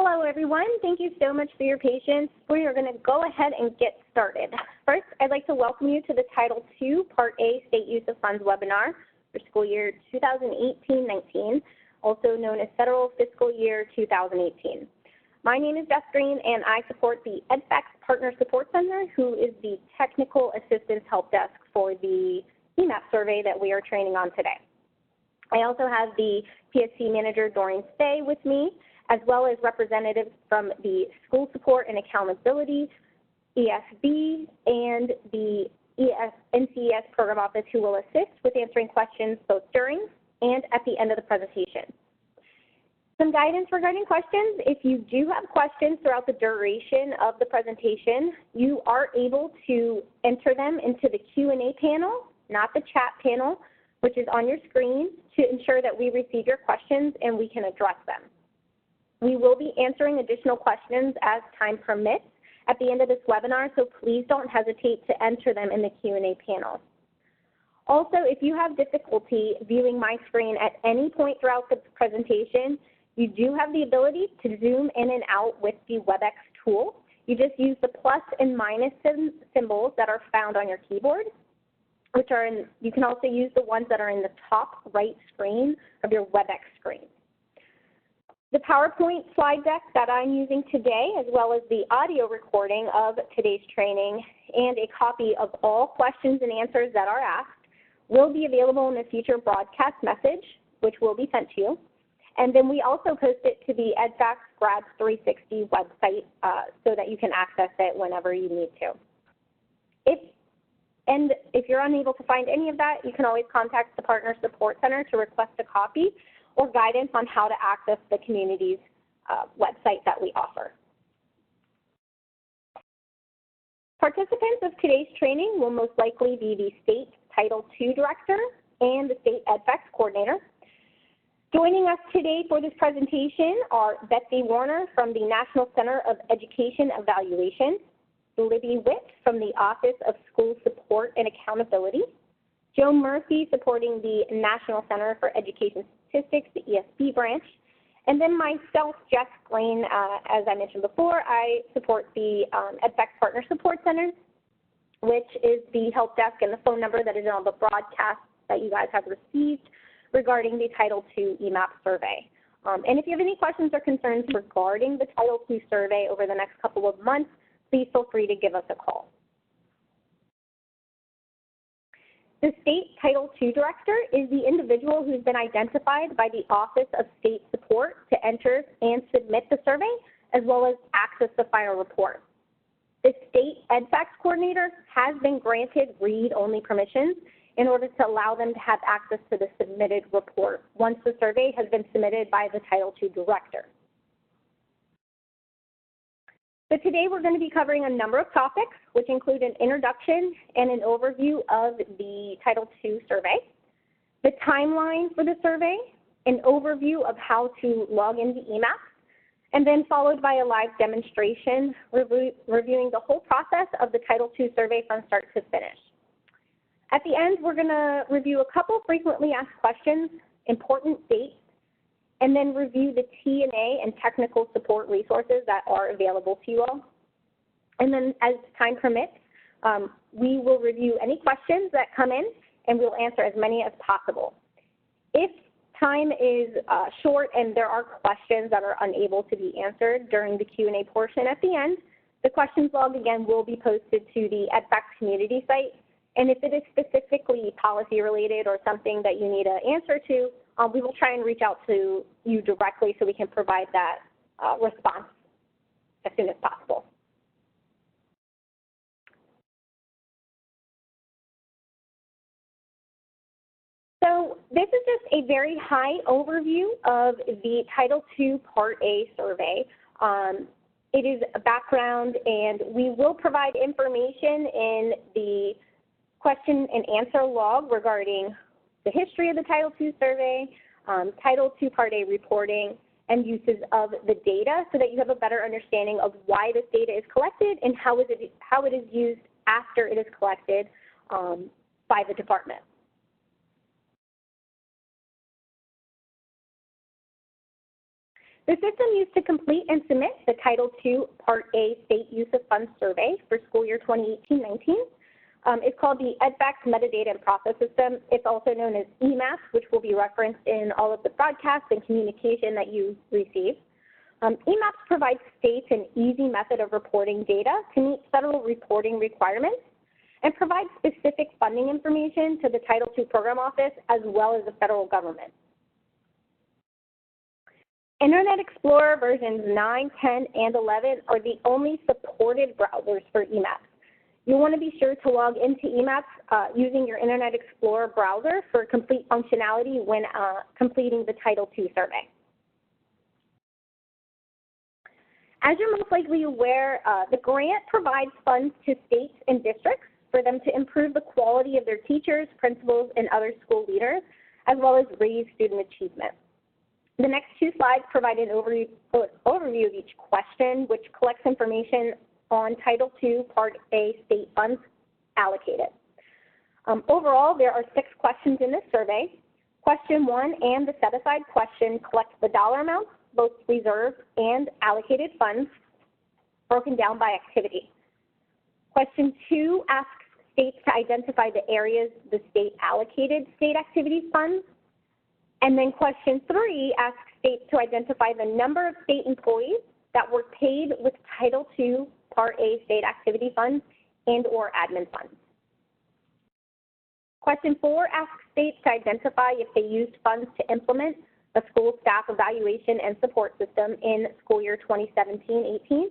Hello, everyone. Thank you so much for your patience. We are going to go ahead and get started. First, I'd like to welcome you to the Title II, Part A State Use of Funds webinar for school year 2018-19, also known as Federal Fiscal Year 2018. My name is Beth Green, and I support the EdFacts Partner Support Center, who is the technical assistance help desk for the EMAPS survey that we are training on today. I also have the PSC manager, Doreen Stay, with me, as well as representatives from the School Support and Accountability, ESB, and the NCES Program Office, who will assist with answering questions both during and at the end of the presentation. Some guidance regarding questions. If you do have questions throughout the duration of the presentation, you are able to enter them into the Q&A panel, not the chat panel, which is on your screen, to ensure that we receive your questions and we can address them. We will be answering additional questions as time permits at the end of this webinar, so please don't hesitate to enter them in the Q&A panel. Also, if you have difficulty viewing my screen at any point throughout the presentation, you do have the ability to zoom in and out with the WebEx tool. You just use the plus and minus symbols that are found on your keyboard, which are in, you can also use the ones that are in the top right screen of your WebEx screen. The PowerPoint slide deck that I'm using today, as well as the audio recording of today's training and a copy of all questions and answers that are asked, will be available in a future broadcast message, which will be sent to you. And then we also post it to the EdFacts Grads 360 website so that you can access it whenever you need to. If you're unable to find any of that, you can always contact the Partner Support Center to request a copy or guidance on how to access the community's website that we offer. Participants of today's training will most likely be the State Title II Director and the State EdFacts Coordinator. Joining us today for this presentation are Betsy Warner from the National Center of Education Evaluation, Libby Witt from the Office of School Support and Accountability, Joe Murphy supporting the National Center for Education Statistics, the ESB branch, and then myself, Jess Blaine. As I mentioned before, I support the EdFacts Partner Support Center, which is the help desk and the phone number that is on the broadcast that you guys have received regarding the Title II EMAPS survey. And if you have any questions or concerns regarding the Title II survey over the next couple of months, please feel free to give us a call. The State Title II Director is the individual who's been identified by the Office of State Support to enter and submit the survey, as well as access the final report. The State EdFacts Coordinator has been granted read-only permissions in order to allow them to have access to the submitted report once the survey has been submitted by the Title II Director. So today we're going to be covering a number of topics, which include an introduction and an overview of the Title II survey, the timeline for the survey, an overview of how to log into EMAPS, and then followed by a live demonstration reviewing the whole process of the Title II survey from start to finish. At the end, we're going to review a couple frequently asked questions, important dates, and then review the T&A and technical support resources that are available to you all. And then as time permits, we will review any questions that come in, and we'll answer as many as possible. If time is short and there are questions that are unable to be answered during the Q&A portion at the end, the questions log again will be posted to the EdFacts community site. And if it is specifically policy related or something that you need an answer to, we will try and reach out to you directly so we can provide that response as soon as possible. So this is just a very high overview of the Title II Part A survey. It is a background, and we will provide information in the question and answer log regarding the history of the Title II survey, Title II Part A reporting, and uses of the data so that you have a better understanding of why this data is collected and how it is used after it is collected by the department. The system used to complete and submit the Title II Part A State Use of Funds Survey for school year 2018-19 is called the EdFacts Metadata and Process System. It's also known as EMAPS, which will be referenced in all of the broadcasts and communication that you receive. EMAPS provides states an easy method of reporting data to meet federal reporting requirements and provides specific funding information to the Title II Program Office as well as the federal government. Internet Explorer versions 9, 10, and 11 are the only supported browsers for EMAPS. You'll want to be sure to log into EMAPS using your Internet Explorer browser for complete functionality when completing the Title II survey. As you're most likely aware, the grant provides funds to states and districts for them to improve the quality of their teachers, principals, and other school leaders, as well as raise student achievement. The next two slides provide an overview of each question, which collects information on Title II Part A state funds allocated. Overall, there are 6 questions in this survey. Question 1 and the set-aside question collects the dollar amounts, both reserved and allocated funds, broken down by activity. Question 2 asks states to identify the areas the state allocated state activities funds. And then question 3 asks states to identify the number of state employees that were paid with Title II Part A state activity funds and or admin funds. Question 4 asks states to identify if they used funds to implement a school staff evaluation and support system in school year 2017-18.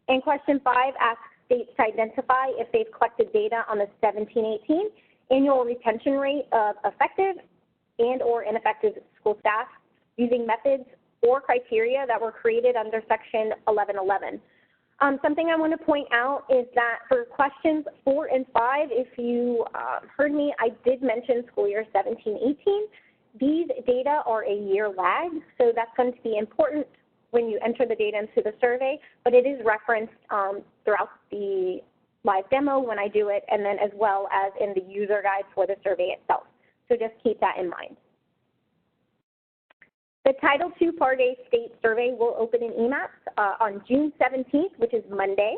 And question 5 asks states to identify if they've collected data on the 17-18 annual retention rate of effective and or ineffective school staff using methods or criteria that were created under Section 1111. Something I want to point out is that for questions 4 and 5, if you heard me, I did mention school year 17-18. These data are a year lag, so that's going to be important when you enter the data into the survey, but it is referenced throughout the live demo when I do it, and then as well as in the user guide for the survey itself. So just keep that in mind. The Title II Part A state survey will open in EMAPS on June 17th, which is Monday.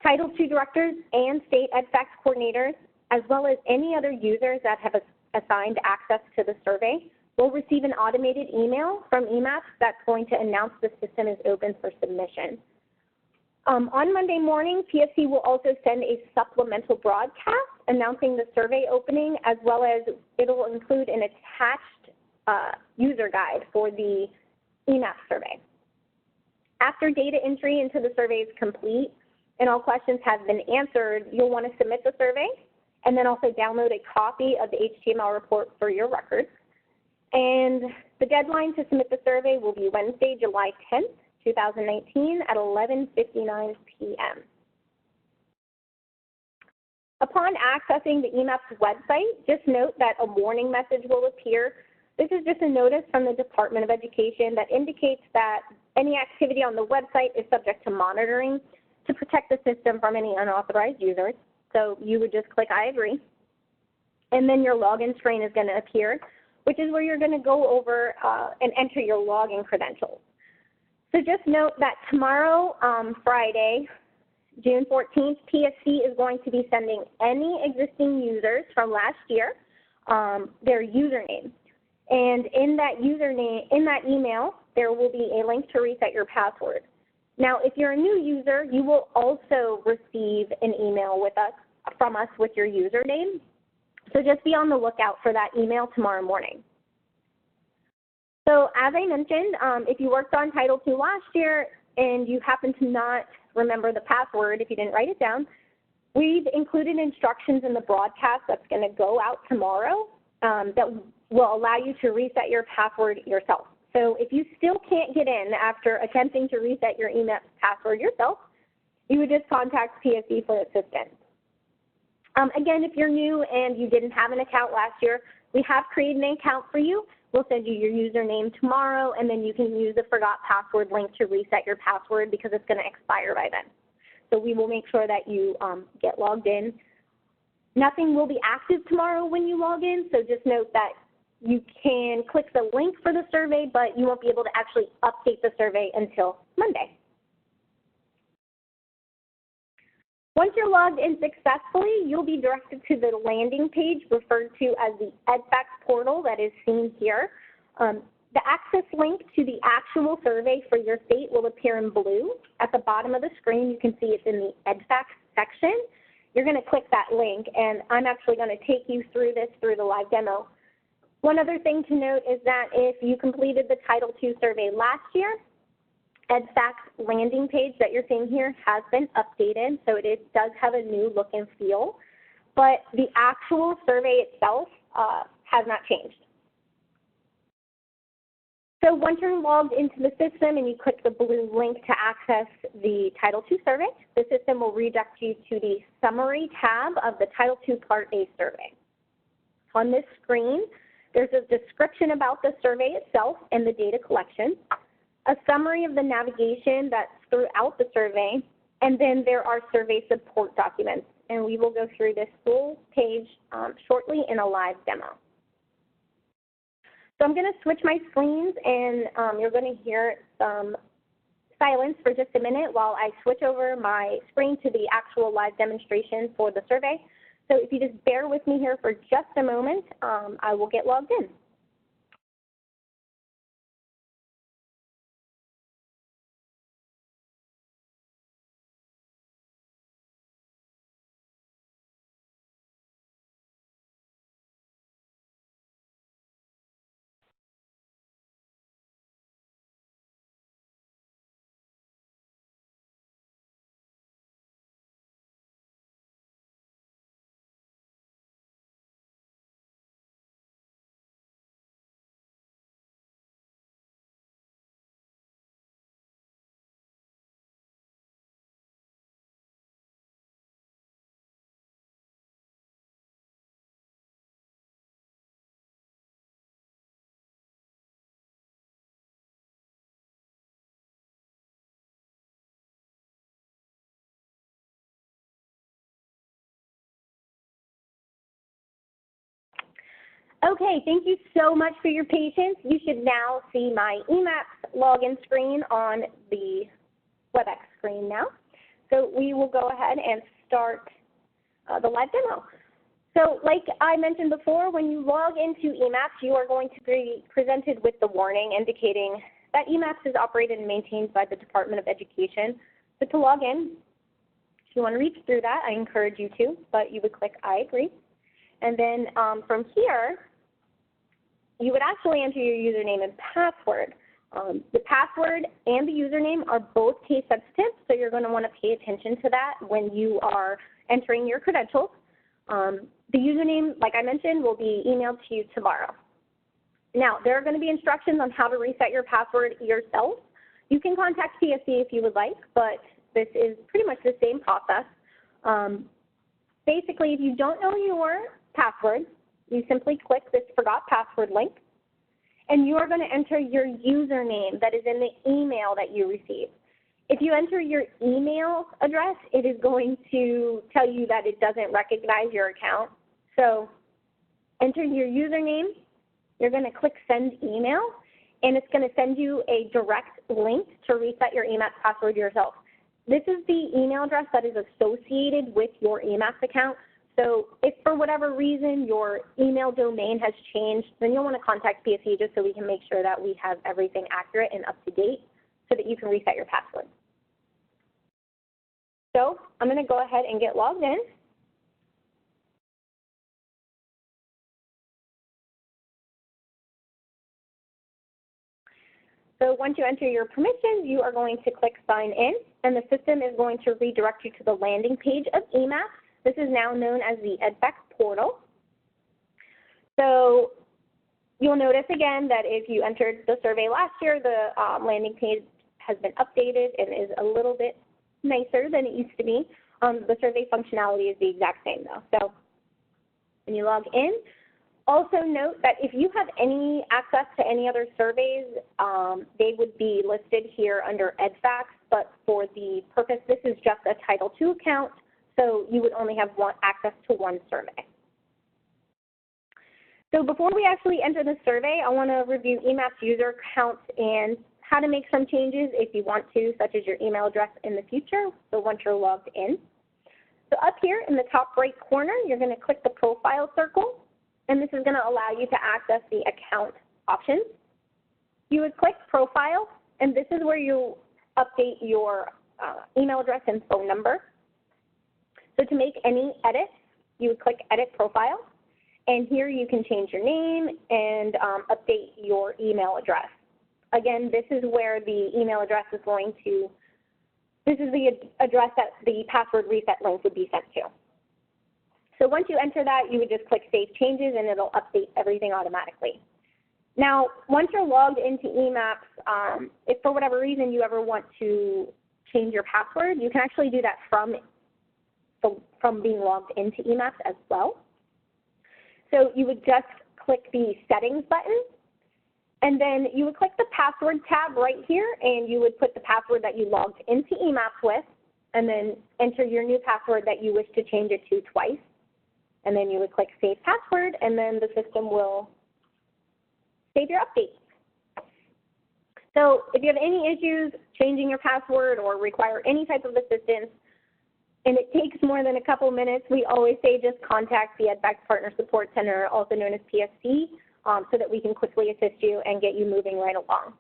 Title II directors and state EdFacts coordinators, as well as any other users that have assigned access to the survey, will receive an automated email from EMAPS that's going to announce the system is open for submission. On Monday morning, PSC will also send a supplemental broadcast announcing the survey opening, as well as it will include an attached user guide for the EMAPS survey. After data entry into the survey is complete and all questions have been answered, you'll want to submit the survey and then also download a copy of the HTML report for your records. And the deadline to submit the survey will be Wednesday, July 10th, 2019 at 11:59 p.m. Upon accessing the EMAPS website, just note that a warning message will appear. This is just a notice from the Department of Education that indicates that any activity on the website is subject to monitoring to protect the system from any unauthorized users. So you would just click I agree. And then your login screen is going to appear, which is where you're going to go over and enter your login credentials. So just note that tomorrow, Friday, June 14th, PSC is going to be sending any existing users from last year their username. And in that email, there will be a link to reset your password. Now, if you're a new user, you will also receive an email from us with your username. So just be on the lookout for that email tomorrow morning. So as I mentioned, if you worked on Title II last year and you happen to not remember the password, if you didn't write it down, we've included instructions in the broadcast that's going to go out tomorrow that will allow you to reset your password yourself. So if you still can't get in after attempting to reset your email password yourself, you would just contact PSC for assistance. Again, if you're new and you didn't have an account last year, we have created an account for you. We'll send you your username tomorrow, and then you can use the forgot password link to reset your password because it's going to expire by then. So we will make sure that you get logged in. Nothing will be active tomorrow when you log in, so just note that you can click the link for the survey, but you won't be able to actually update the survey until Monday. Once you're logged in successfully, you'll be directed to the landing page referred to as the EdFacts portal that is seen here. The access link to the actual survey for your state will appear in blue. At the bottom of the screen, you can see it's in the EdFacts section. You're going to click that link, and I'm actually going to take you through this through the live demo. One other thing to note is that if you completed the Title II survey last year, EdFacts landing page that you're seeing here has been updated, so it does have a new look and feel, but the actual survey itself has not changed. So once you're logged into the system and you click the blue link to access the Title II survey, the system will redirect you to the Summary tab of the Title II Part A survey. On this screen, there's a description about the survey itself and the data collection, a summary of the navigation that's throughout the survey, and then there are survey support documents. And we will go through this full page shortly in a live demo. So I'm going to switch my screens, and you're going to hear some silence for just a minute while I switch over my screen to the actual live demonstration for the survey. So if you just bear with me here for just a moment, I will get logged in. Okay, thank you so much for your patience. You should now see my EMAPS login screen on the WebEx screen now. So we will go ahead and start the live demo. So like I mentioned before, when you log into EMAPS, you are going to be presented with the warning indicating that EMAPS is operated and maintained by the Department of Education. So to log in, if you want to read through that, I encourage you to, but you would click I agree. And then from here, you would actually enter your username and password. The password and the username are both case sensitive, so you're going to want to pay attention to that when you are entering your credentials. The username, like I mentioned, will be emailed to you tomorrow. Now, there are going to be instructions on how to reset your password yourself. You can contact PSE if you would like, but this is pretty much the same process. Basically, if you don't know your password, you simply click this Forgot Password link, and you are going to enter your username that is in the email that you received. If you enter your email address, it is going to tell you that it doesn't recognize your account. So enter your username, you're going to click Send Email, and it's going to send you a direct link to reset your EMAPS password yourself. This is the email address that is associated with your EMAPS account. So if for whatever reason your email domain has changed, then you'll want to contact PSE just so we can make sure that we have everything accurate and up to date so that you can reset your password. So I'm going to go ahead and get logged in. So once you enter your permissions, you are going to click Sign In, and the system is going to redirect you to the landing page of EMAPS. This is now known as the EdFacts portal. So you'll notice again that if you entered the survey last year, the landing page has been updated and is a little bit nicer than it used to be. The survey functionality is the exact same though. So when you log in, also note that if you have any access to any other surveys, they would be listed here under EdFacts, but for the purpose, this is just a Title II account, so you would only have access to one survey. So before we actually enter the survey, I want to review EMAPS user counts and how to make some changes if you want to, such as your email address in the future, so once you're logged in. So up here in the top right corner, you're going to click the profile circle, and this is going to allow you to access the account options. You would click profile, and this is where you update your email address and phone number. So to make any edits, you would click edit profile, and here you can change your name and update your email address. Again, this is where the email address is going to, this is the address that the password reset link would be sent to. So once you enter that, you would just click Save Changes, and it'll update everything automatically. Now, once you're logged into EMAPS, if for whatever reason you ever want to change your password, you can actually do that from being logged into EMAPS as well. So you would just click the Settings button, and then you would click the Password tab right here, and you would put the password that you logged into EMAPS with, and then enter your new password that you wish to change it to twice. And then you would click Save Password, and then the system will save your updates. So if you have any issues changing your password or require any type of assistance, and it takes more than a couple minutes, we always say just contact the EdVac Partner Support Center, also known as PSC, so that we can quickly assist you and get you moving right along.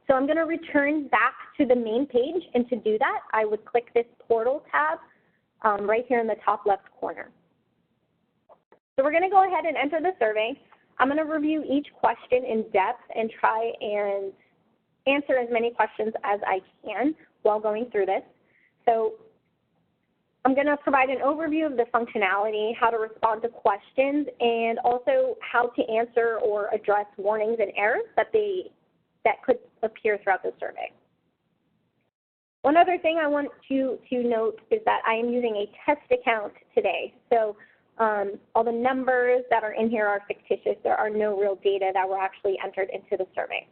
So I'm going to return back to the main page, and to do that, I would click this Portal tab right here in the top left corner. So we're going to go ahead and enter the survey. I'm going to review each question in depth and try and answer as many questions as I can while going through this. So I'm going to provide an overview of the functionality, how to respond to questions, and also how to answer or address warnings and errors that could appear throughout the survey. One other thing I want you to note is that I am using a test account today. So all the numbers that are in here are fictitious. There are no real data that were actually entered into the survey.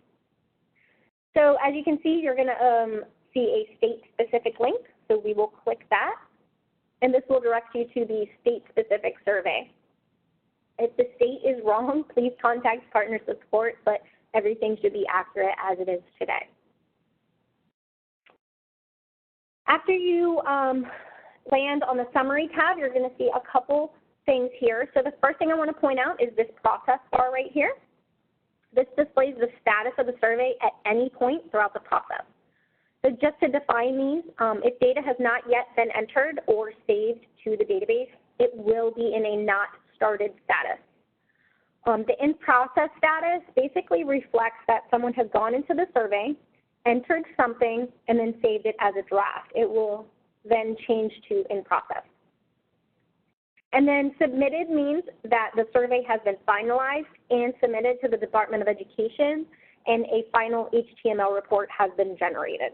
So as you can see, you're going to see a state-specific link. So we will click that, and this will direct you to the state-specific survey. If the state is wrong, please contact Partner Support, but everything should be accurate as it is today. After you land on the Summary tab, you're going to see a couple things here. So the first thing I want to point out is this process bar right here. This displays the status of the survey at any point throughout the process. So just to define these, if data has not yet been entered or saved to the database, it will be in a not started status. The in process status basically reflects that someone has gone into the survey, entered something, and then saved it as a draft. It will then change to in process. And then submitted means that the survey has been finalized and submitted to the Department of Education, and a final HTML report has been generated.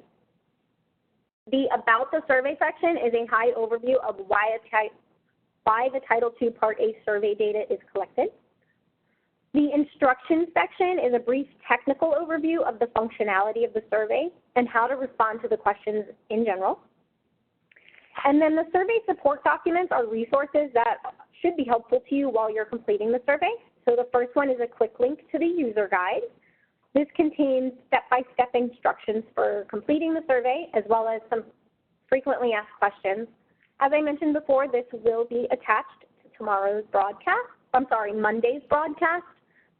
The About the Survey section is a high overview of why the Title II Part A survey data is collected. The Instructions section is a brief technical overview of the functionality of the survey and how to respond to the questions in general. And then the survey support documents are resources that should be helpful to you while you're completing the survey. So the first one is a quick link to the user guide. This contains step-by-step instructions for completing the survey, as well as some frequently asked questions. As I mentioned before, this will be attached to Monday's broadcast,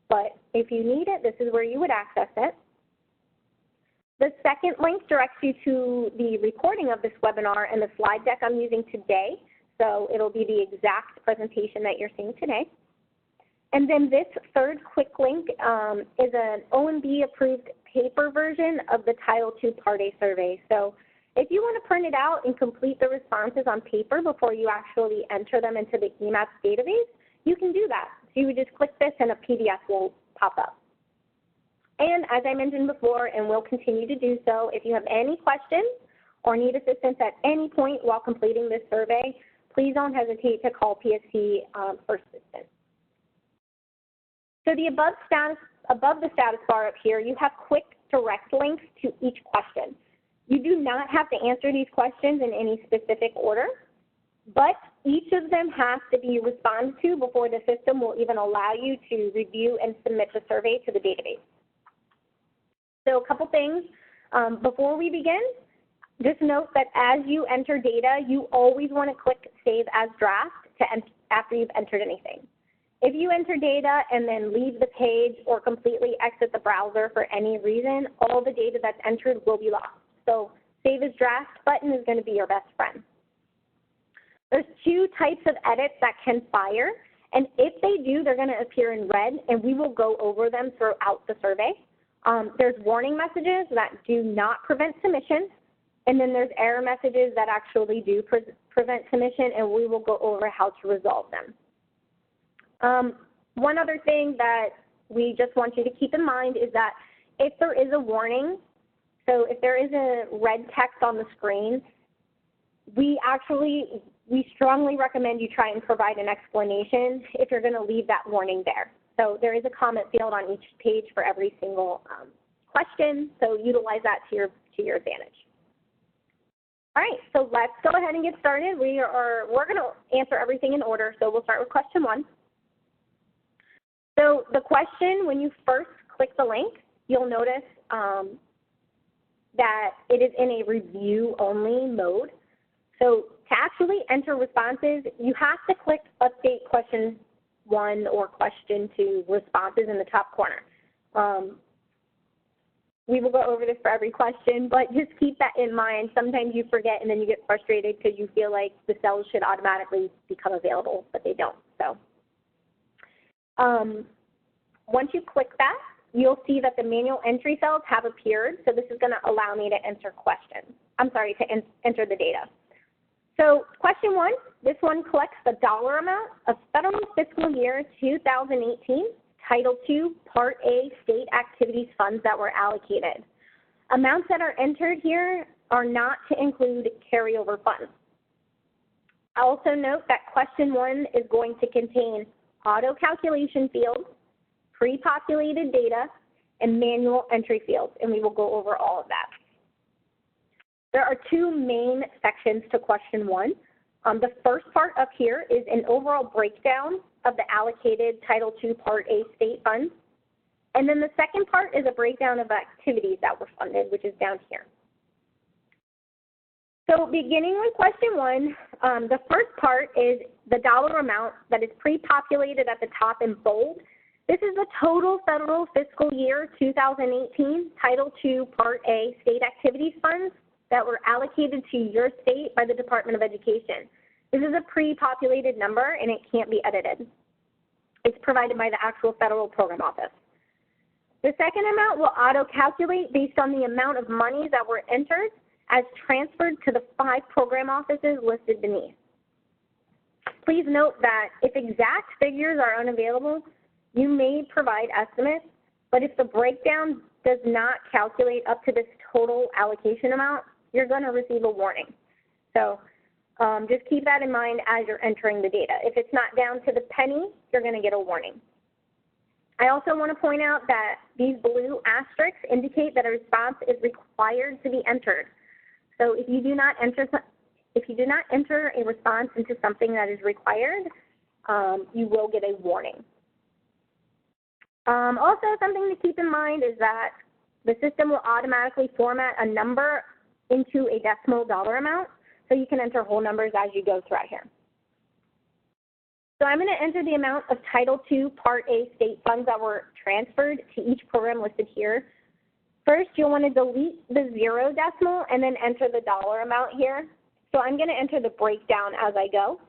but if you need it, this is where you would access it. The second link directs you to the recording of this webinar and the slide deck I'm using today, so it'll be the exact presentation that you're seeing today. And then this third quick link is an OMB approved paper version of the Title II Part A survey. So if you want to print it out and complete the responses on paper before you actually enter them into the EMAPS database, you can do that. So you would just click this and a PDF will pop up. And as I mentioned before, and will continue to do so, if you have any questions or need assistance at any point while completing this survey, please don't hesitate to call PSC for assistance. So above the status bar up here, you have quick direct links to each question. You do not have to answer these questions in any specific order, but each of them has to be responded to before the system will even allow you to review and submit the survey to the database. So a couple things before we begin. Just note that as you enter data, you always want to click Save as Draft after you've entered anything. If you enter data and then leave the page or completely exit the browser for any reason, all the data that's entered will be lost. So Save as Draft button is going to be your best friend. There's two types of edits that can fire, and if they do, they're going to appear in red, and we will go over them throughout the survey. There's warning messages that do not prevent submission, and then there's error messages that actually do prevent submission, and we will go over how to resolve them. One other thing that we just want you to keep in mind is that if there is a warning, so if there is a red text on the screen, we strongly recommend you try and provide an explanation if you're going to leave that warning there. So there is a comment field on each page for every single question, so utilize that to your advantage. All right, so let's go ahead and get started. We're going to answer everything in order, so we'll start with question 1. So the question, when you first click the link, you'll notice that it is in a review-only mode. So to actually enter responses, you have to click Update Question 1 or Question 2 Responses in the top corner. We will go over this for every question, but just keep that in mind. Sometimes you forget and then you get frustrated because you feel like the cells should automatically become available, but they don't. So once you click that, you'll see that the manual entry cells have appeared. So this is going to allow me to enter enter the data. So question 1, this one collects the dollar amount of federal fiscal year 2018 Title II Part A state activities funds that were allocated. Amounts that are entered here are not to include carryover funds. Also note that question 1 is going to contain auto calculation fields, pre-populated data, and manual entry fields, and we will go over all of that. There are two main sections to question 1. The first part up here is an overall breakdown of the allocated Title II Part A state funds. And then the second part is a breakdown of activities that were funded, which is down here. So beginning with question 1, the first part is the dollar amount that is pre-populated at the top in bold. This is the total federal fiscal year 2018 Title II Part A state activities funds that were allocated to your state by the Department of Education. This is a pre-populated number and it can't be edited. It's provided by the actual federal program office. The second amount will auto-calculate based on the amount of monies that were entered as transferred to the 5 program offices listed beneath. Please note that if exact figures are unavailable, you may provide estimates, but if the breakdown does not calculate up to this total allocation amount, you're going to receive a warning. So just keep that in mind as you're entering the data. If it's not down to the penny, you're going to get a warning. I also want to point out that these blue asterisks indicate that a response is required to be entered. So if you do not enter a response into something that is required, you will get a warning. Also, something to keep in mind is that the system will automatically format a number into a decimal dollar amount, so you can enter whole numbers as you go throughout here. So I'm going to enter the amount of Title II Part A state funds that were transferred to each program listed here. First, you'll want to delete the 0 decimal and then enter the dollar amount here. So I'm going to enter the breakdown as I go.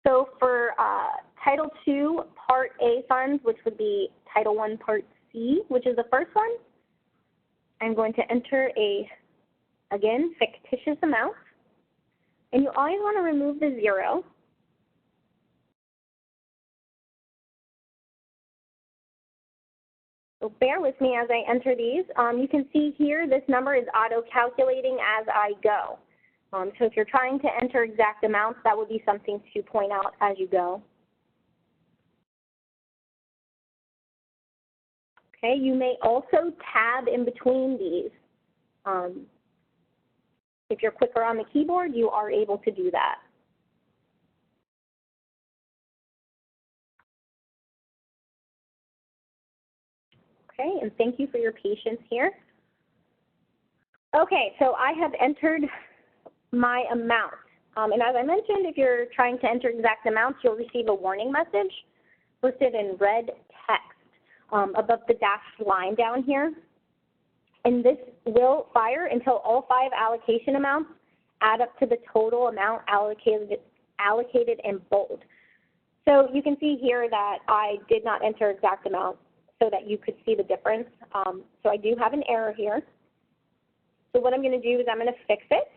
So for Title II Part A funds, which would be Title I Part C, which is the first one, I'm going to enter a, again, fictitious amount. And you always want to remove the 0. So bear with me as I enter these. You can see here this number is auto-calculating as I go. So if you're trying to enter exact amounts, that would be something to point out as you go. Okay, you may also tab in between these. If you're quicker on the keyboard, you are able to do that. Okay, and thank you for your patience here. Okay, so I have entered my amount. And as I mentioned, if you're trying to enter exact amounts, you'll receive a warning message listed in red text above the dashed line down here. And this will fire until all 5 allocation amounts add up to the total amount allocated in bold. So you can see here that I did not enter exact amounts so that you could see the difference. So I do have an error here. So what I'm going to do is I'm going to fix it.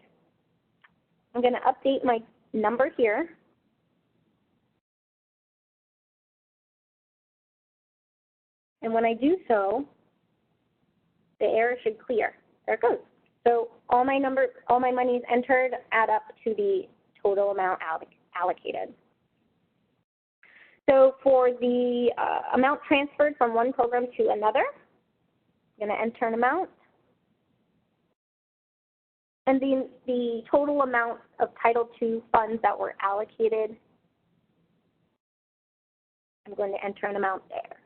I'm going to update my number here. And when I do so, the error should clear. There it goes. So all my monies entered add up to the total amount allocated. So for the amount transferred from one program to another, I'm going to enter an amount. And the total amount of Title II funds that were allocated, I'm going to enter an amount there.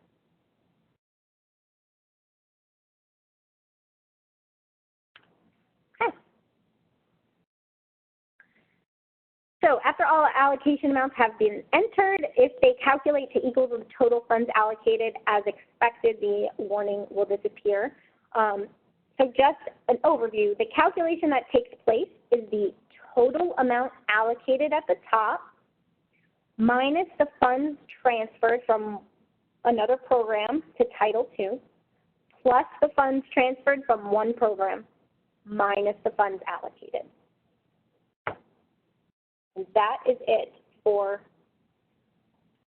Okay. So after all allocation amounts have been entered, if they calculate to equal the total funds allocated as expected, the warning will disappear. So just an overview, the calculation that takes place is the total amount allocated at the top minus the funds transferred from another program to Title II plus the funds transferred from one program minus the funds allocated. And that is it for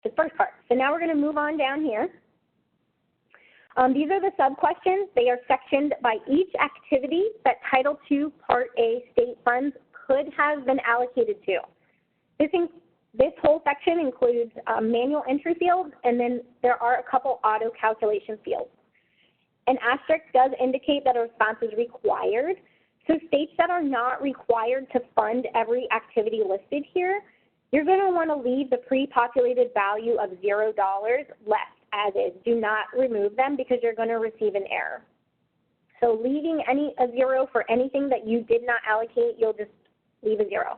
the first part. So now we're going to move on down here. These are the sub-questions. They are sectioned by each activity that Title II Part A state funds could have been allocated to. This whole section includes manual entry fields, and then there are a couple auto calculation fields. An asterisk does indicate that a response is required. So states that are not required to fund every activity listed here, you're going to want to leave the pre-populated value of $0 left as is. Do not remove them because you're going to receive an error. So leaving a 0 for anything that you did not allocate, you'll just leave a 0.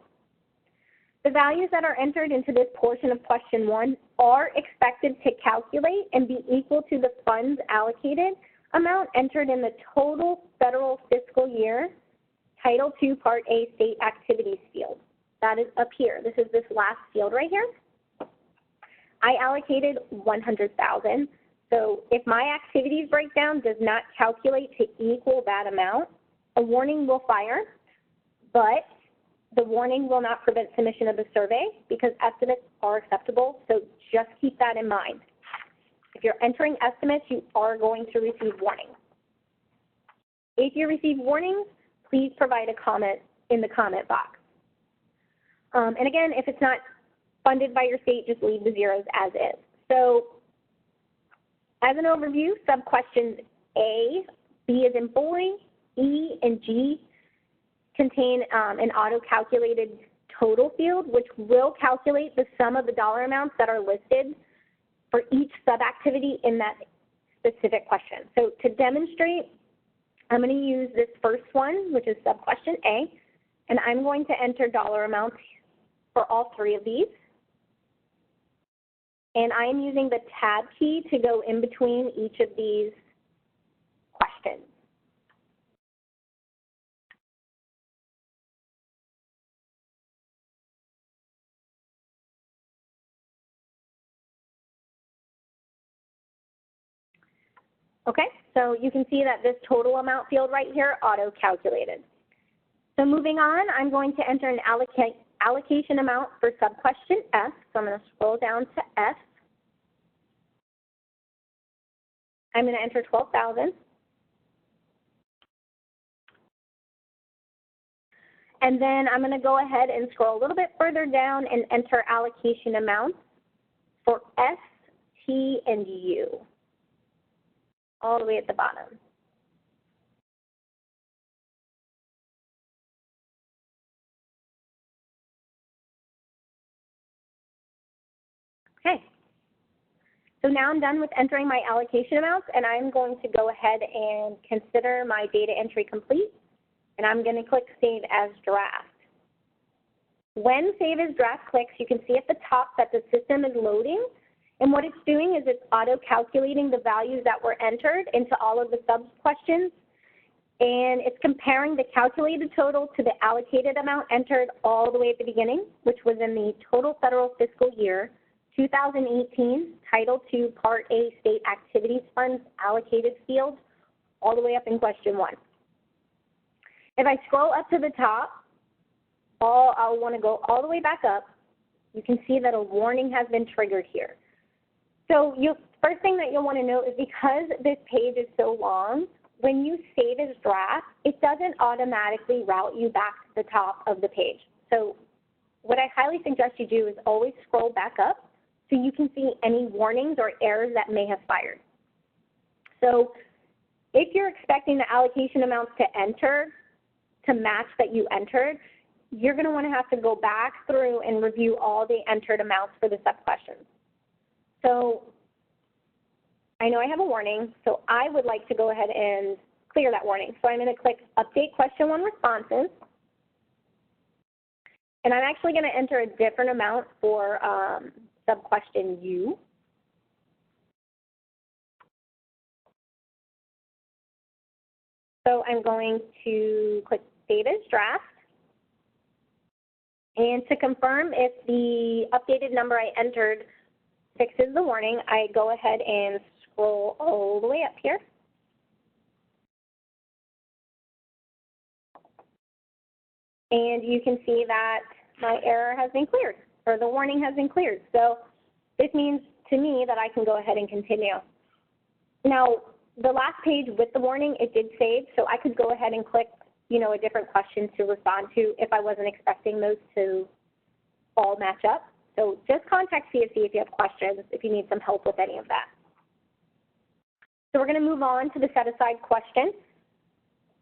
The values that are entered into this portion of question 1 are expected to calculate and be equal to the funds allocated amount entered in the total federal fiscal year Title II Part A state activities field. That is up here. This is this last field right here. I allocated $100,000. So if my activities breakdown does not calculate to equal that amount, a warning will fire, but the warning will not prevent submission of the survey because estimates are acceptable. So just keep that in mind. If you're entering estimates, you are going to receive warnings. If you receive warnings, please provide a comment in the comment box. And again, if it's not funded by your state, just leave the zeros as is. So as an overview, sub-questions A, B as in boy, E, and G contain an auto-calculated total field, which will calculate the sum of the dollar amounts that are listed for each sub-activity in that specific question. So to demonstrate, I'm going to use this first one, which is sub-question A, and I'm going to enter dollar amounts for all 3 of these. And I am using the tab key to go in between each of these questions. Okay, so you can see that this total amount field right here auto-calculated. So moving on, I'm going to enter an allocation amount for sub-question F. So I'm going to scroll down to F. I'm going to enter $12,000. And then I'm going to go ahead and scroll a little bit further down and enter allocation amounts for S, T, and U, all the way at the bottom. Okay. So now I'm done with entering my allocation amounts, and I'm going to go ahead and consider my data entry complete, and I'm going to click Save as Draft. When Save as Draft clicks, you can see at the top that the system is loading, and what it's doing is it's auto-calculating the values that were entered into all of the sub-questions, and it's comparing the calculated total to the allocated amount entered all the way at the beginning, which was in the total federal fiscal year 2018, Title II, Part A, State Activities Funds allocated field, all the way up in question 1. If I scroll up to the top, I'll want to go all the way back up. You can see that a warning has been triggered here. So first thing that you'll want to know is because this page is so long, when you save as draft, it doesn't automatically route you back to the top of the page. So what I highly suggest you do is always scroll back up so you can see any warnings or errors that may have fired. So if you're expecting the allocation amounts to enter to match that you entered, you're going to want to have to go back through and review all the entered amounts for the sub-questions. So I know I have a warning, so I would like to go ahead and clear that warning. So I'm going to click Update Question 1 Responses. And I'm actually going to enter a different amount for sub-question U. So I'm going to click Save as Draft. And to confirm if the updated number I entered fixes the warning, I go ahead and scroll all the way up here. And you can see that my error has been cleared, or the warning has been cleared. So this means to me that I can go ahead and continue. Now, the last page with the warning, it did save, so I could go ahead and click, a different question to respond to if I wasn't expecting those to all match up. So just contact CSE if you have questions, if you need some help with any of that. So we're going to move on to the set-aside question.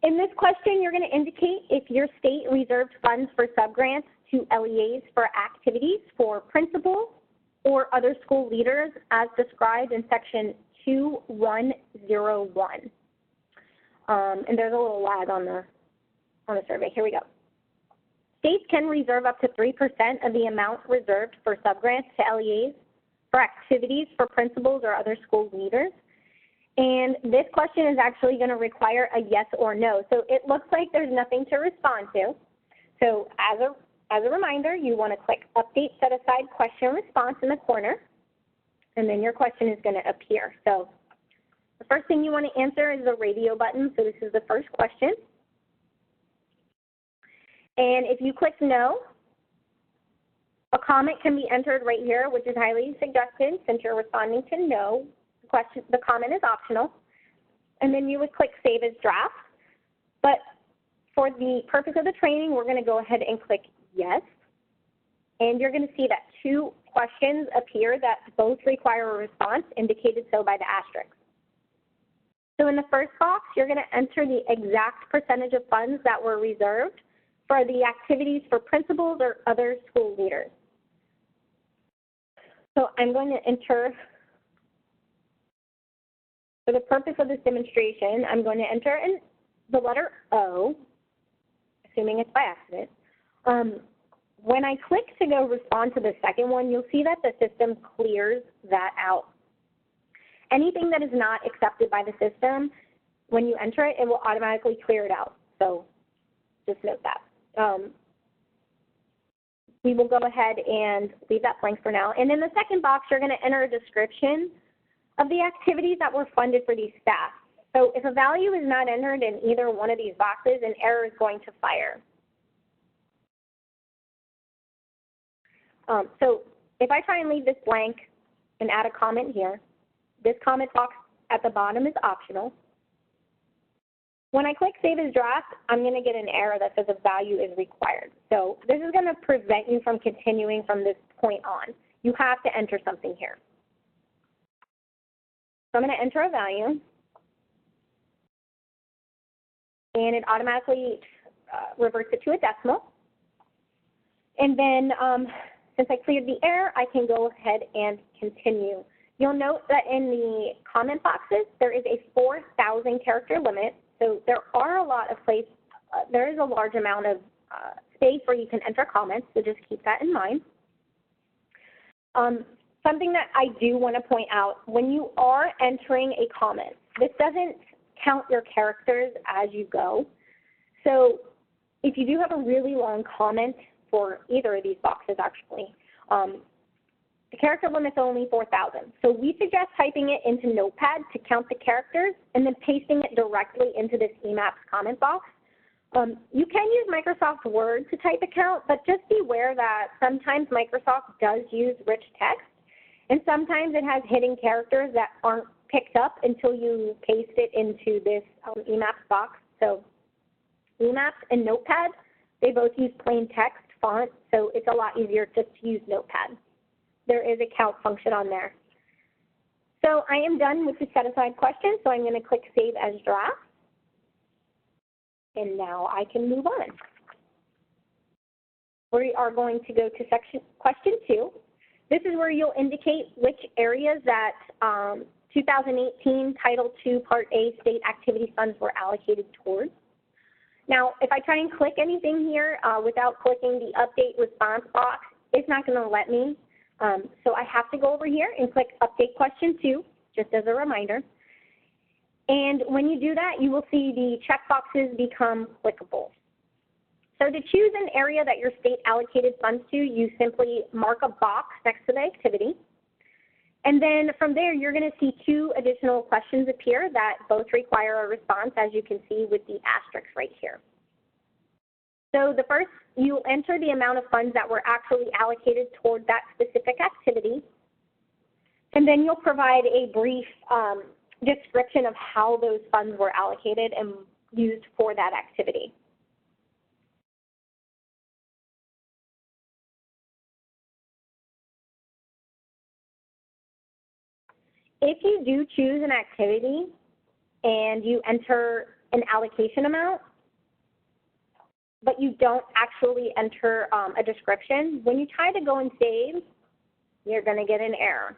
In this question, you're going to indicate if your state reserved funds for subgrants to LEAs for activities for principals or other school leaders as described in section 2101. And there's a little lag on the survey. Here we go. States can reserve up to 3% of the amount reserved for subgrants to LEAs for activities for principals or other school leaders. And this question is actually going to require a yes or no. So it looks like there's nothing to respond to. So as a reminder, you want to click Update Set Aside Question Response in the corner, and then your question is going to appear. So the first thing you want to answer is the radio button. So this is the first question. And if you click no, a comment can be entered right here, which is highly suggested since you're responding to no. The comment is optional. And then you would click Save as Draft. But for the purpose of the training, we're going to go ahead and click Yes. And you're going to see that 2 questions appear that both require a response, indicated so by the asterisk. So in the first box, you're going to enter the exact percentage of funds that were reserved for the activities for principals or other school leaders. So I'm going to enter, for the purpose of this demonstration, I'm going to enter in the letter O, assuming it's by accident. When I click to go respond to the second one, you'll see that the system clears that out. Anything that is not accepted by the system, when you enter it, it will automatically clear it out. So just note that. We will go ahead and leave that blank for now. And in the second box, you're going to enter a description of the activities that were funded for these staff. So if a value is not entered in either one of these boxes, an error is going to fire. So if I try and leave this blank and add a comment here, this comment box at the bottom is optional. When I click Save as Draft, I'm going to get an error that says a value is required. So this is going to prevent you from continuing from this point on. You have to enter something here. So I'm going to enter a value, and it automatically reverts it to a decimal. And then Since I cleared the error, I can go ahead and continue. You'll note that in the comment boxes, there is a 4,000 character limit, so there are a lot of there is a large amount of space where you can enter comments, so just keep that in mind. Something that I do want to point out, when you are entering a comment, this doesn't count your characters as you go. So if you do have a really long comment for either of these boxes, actually, the character limit's only 4,000. So we suggest typing it into Notepad to count the characters and then pasting it directly into this EMAPS comment box. You can use Microsoft Word to type a count, but just beware that sometimes Microsoft does use rich text, and sometimes it has hidden characters that aren't picked up until you paste it into this EMAPS box. So EMAPS and Notepad, they both use plain text font, so it's a lot easier just to use Notepad. There is a count function on there. So I am done with the set-aside question, so I'm going to click Save as Draft. And now I can move on. We are going to go to question 2. This is where you'll indicate which areas that 2018 Title II Part A state activity funds were allocated towards. Now, if I try and click anything here without clicking the Update Response box, it's not going to let me. So I have to go over here and click Update Question 2, just as a reminder. And when you do that, you will see the checkboxes become clickable. So to choose an area that your state allocated funds to, you simply mark a box next to the activity. And then from there, you're going to see 2 additional questions appear that both require a response, as you can see with the asterisk right here. So the first, you enter the amount of funds that were actually allocated toward that specific activity. And then you'll provide a brief description of how those funds were allocated and used for that activity. If you do choose an activity and you enter an allocation amount, but you don't actually enter a description, when you try to go and save, you're going to get an error.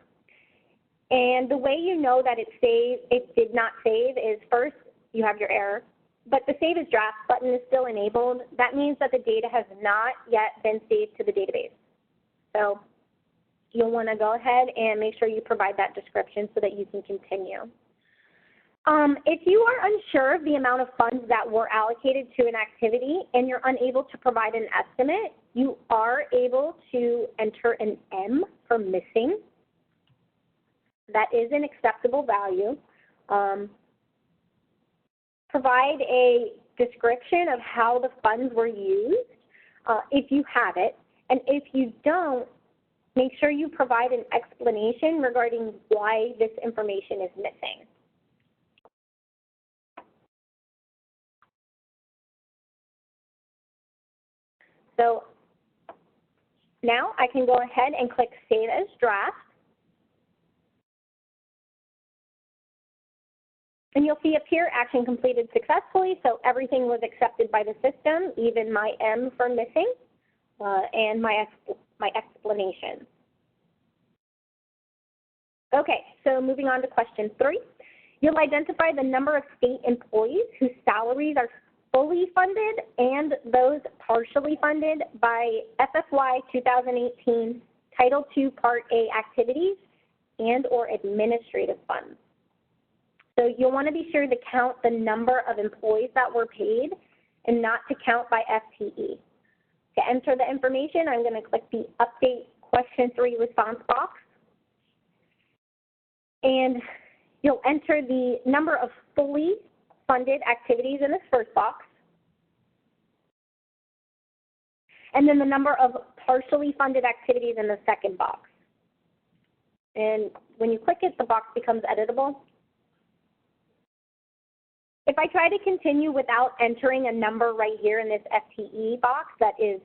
And the way you know that it did not save is first, you have your error, but the Save as Draft button is still enabled. That means that the data has not yet been saved to the database. So you'll want to go ahead and make sure you provide that description so that you can continue. If you are unsure of the amount of funds that were allocated to an activity and you're unable to provide an estimate, you are able to enter an M for missing. That is an acceptable value. Provide a description of how the funds were used if you have it. And if you don't, make sure you provide an explanation regarding why this information is missing. So now I can go ahead and click Save as Draft. And you'll see appear action completed successfully, so everything was accepted by the system, even my M for missing and my explanation. Okay, so moving on to question 3. You'll identify the number of state employees whose salaries are fully funded and those partially funded by FFY 2018 Title II Part A activities and or administrative funds. So you'll want to be sure to count the number of employees that were paid and not to count by FTE. To enter the information, I'm going to click the Update Question 3 response box. And you'll enter the number of fully funded activities in this first box, and then the number of partially funded activities in the second box. And when you click it, the box becomes editable. If I try to continue without entering a number right here in this FTE box that is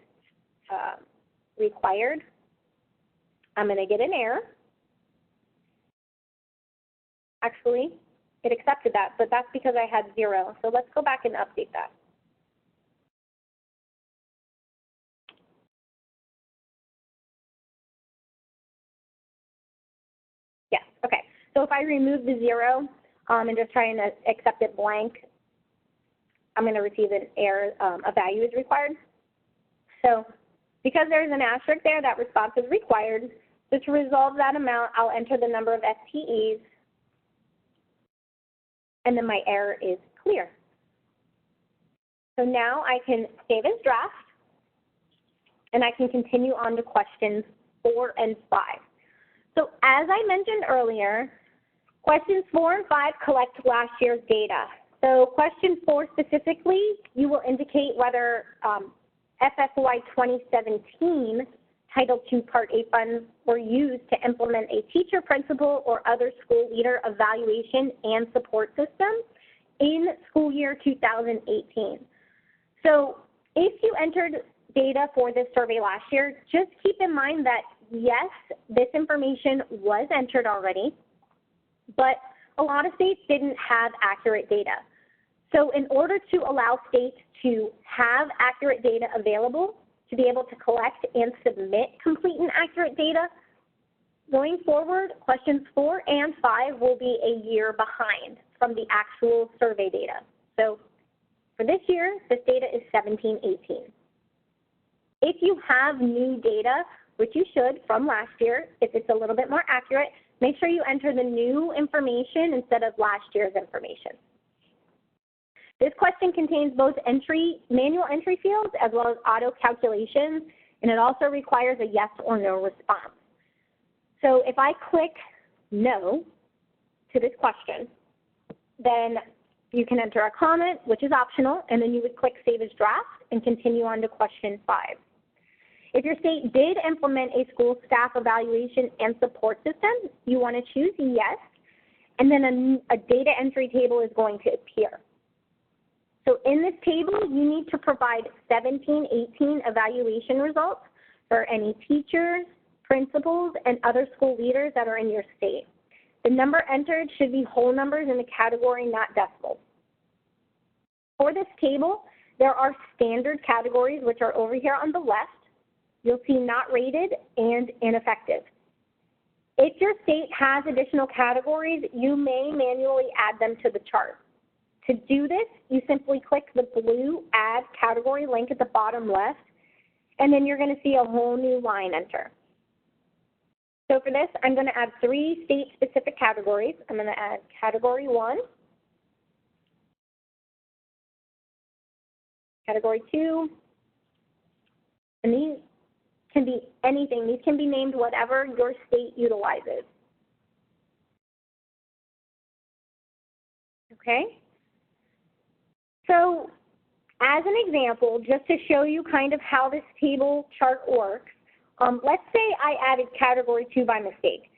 required, I'm going to get an error. Actually, it accepted that, but that's because I had 0. So let's go back and update that. So if I remove the 0 and just try and accept it blank, I'm going to receive an error, a value is required. So because there's an asterisk there, that response is required. So to resolve that amount, I'll enter the number of FTEs, and then my error is clear. So now I can save as draft, and I can continue on to questions 4 and 5. So as I mentioned earlier, questions 4 and 5 collect last year's data. So question 4 specifically, you will indicate whether FFY 2017 Title II Part A funds were used to implement a teacher, principal, or other school leader evaluation and support system in school year 2018. So if you entered data for this survey last year, just keep in mind that yes, this information was entered already, but a lot of states didn't have accurate data. So in order to allow states to have accurate data available, to be able to collect and submit complete and accurate data, going forward, questions 4 and 5 will be a year behind from the actual survey data. So for this year, this data is 17-18. If you have new data, which you should from last year, if it's a little bit more accurate, make sure you enter the new information instead of last year's information. This question contains both manual entry fields as well as auto calculations, and it also requires a yes or no response. So if I click no to this question, then you can enter a comment, which is optional, and then you would click Save as Draft and continue on to question 5. If your state did implement a school staff evaluation and support system, you want to choose yes, and then a data entry table is going to appear. So in this table, you need to provide 17-18 evaluation results for any teachers, principals, and other school leaders that are in your state. The number entered should be whole numbers in the category, not decimals. For this table, there are standard categories, which are over here on the left. You'll see not rated and ineffective. If your state has additional categories, you may manually add them to the chart. To do this, you simply click the blue Add Category link at the bottom left, and then you're going to see a whole new line enter. So for this, I'm going to add 3 state-specific categories. I'm going to add Category 1, Category 2, and these can be anything. These can be named whatever your state utilizes. Okay? So as an example, just to show you kind of how this table chart works, let's say I added Category 2 by mistake.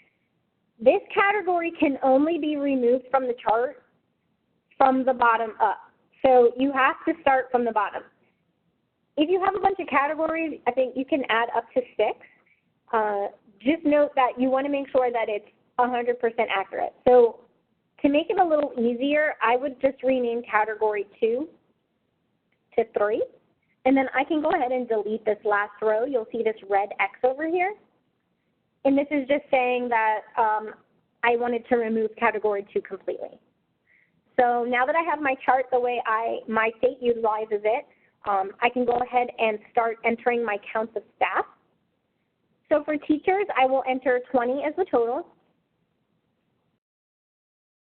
This category can only be removed from the chart from the bottom up. So you have to start from the bottom. If you have a bunch of categories, I think you can add up to 6. Just note that you want to make sure that it's 100% accurate. So to make it a little easier, I would just rename Category 2 to 3. And then I can go ahead and delete this last row. You'll see this red X over here. And this is just saying that I wanted to remove Category 2 completely. So now that I have my chart the way my state utilizes it, I can go ahead and start entering my counts of staff. So for teachers, I will enter 20 as the total.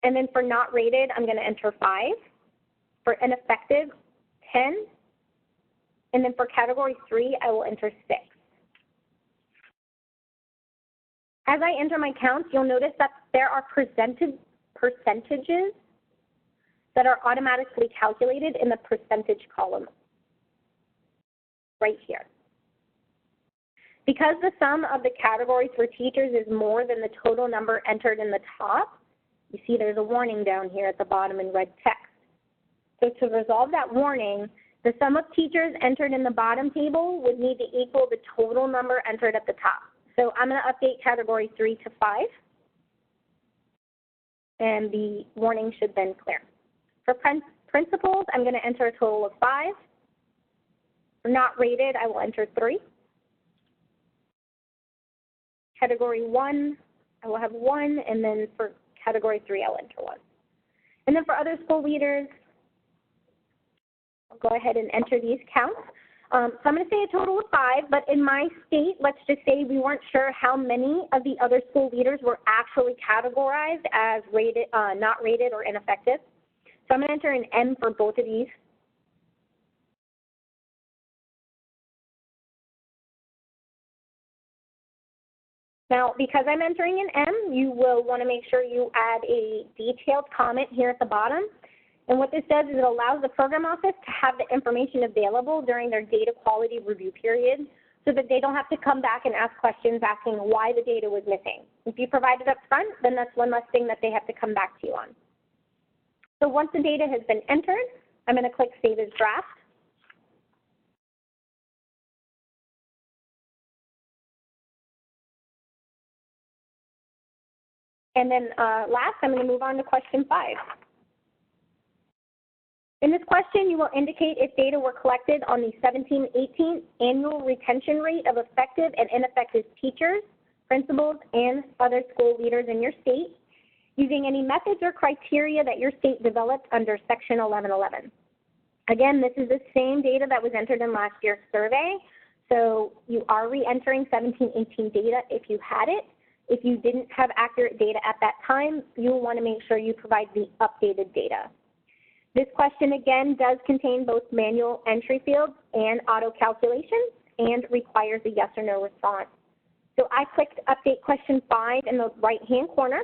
And then for not rated, I'm going to enter 5. For ineffective, 10. And then for Category 3, I will enter 6. As I enter my counts, you'll notice that there are percentages that are automatically calculated in the percentage column right here. Because the sum of the categories for teachers is more than the total number entered in the top, you see there's a warning down here at the bottom in red text. So to resolve that warning, the sum of teachers entered in the bottom table would need to equal the total number entered at the top. So I'm going to update Category 3 to 5, and the warning should then clear. For principals, I'm going to enter a total of 5. For not rated, I will enter 3. Category 1, I will have 1, and then for Category 3, I'll enter 1. And then for other school leaders, I'll go ahead and enter these counts. So I'm going to say a total of 5, but in my state, let's just say we weren't sure how many of the other school leaders were actually categorized as rated, not rated or ineffective. So I'm going to enter an M for both of these. Now, because I'm entering an M, you will want to make sure you add a detailed comment here at the bottom. And what this does is it allows the program office to have the information available during their data quality review period so that they don't have to come back and ask questions asking why the data was missing. If you provide it up front, then that's one less thing that they have to come back to you on. So once the data has been entered, I'm going to click Save as Draft. And then last, I'm going to move on to question 5. In this question, you will indicate if data were collected on the 17-18 annual retention rate of effective and ineffective teachers, principals, and other school leaders in your state, using any methods or criteria that your state developed under Section 1111. Again, this is the same data that was entered in last year's survey, so you are re-entering 17-18 data if you had it. If you didn't have accurate data at that time, you'll want to make sure you provide the updated data. This question, again, does contain both manual entry fields and auto calculations and requires a yes or no response. So I clicked Update Question 5 in the right-hand corner.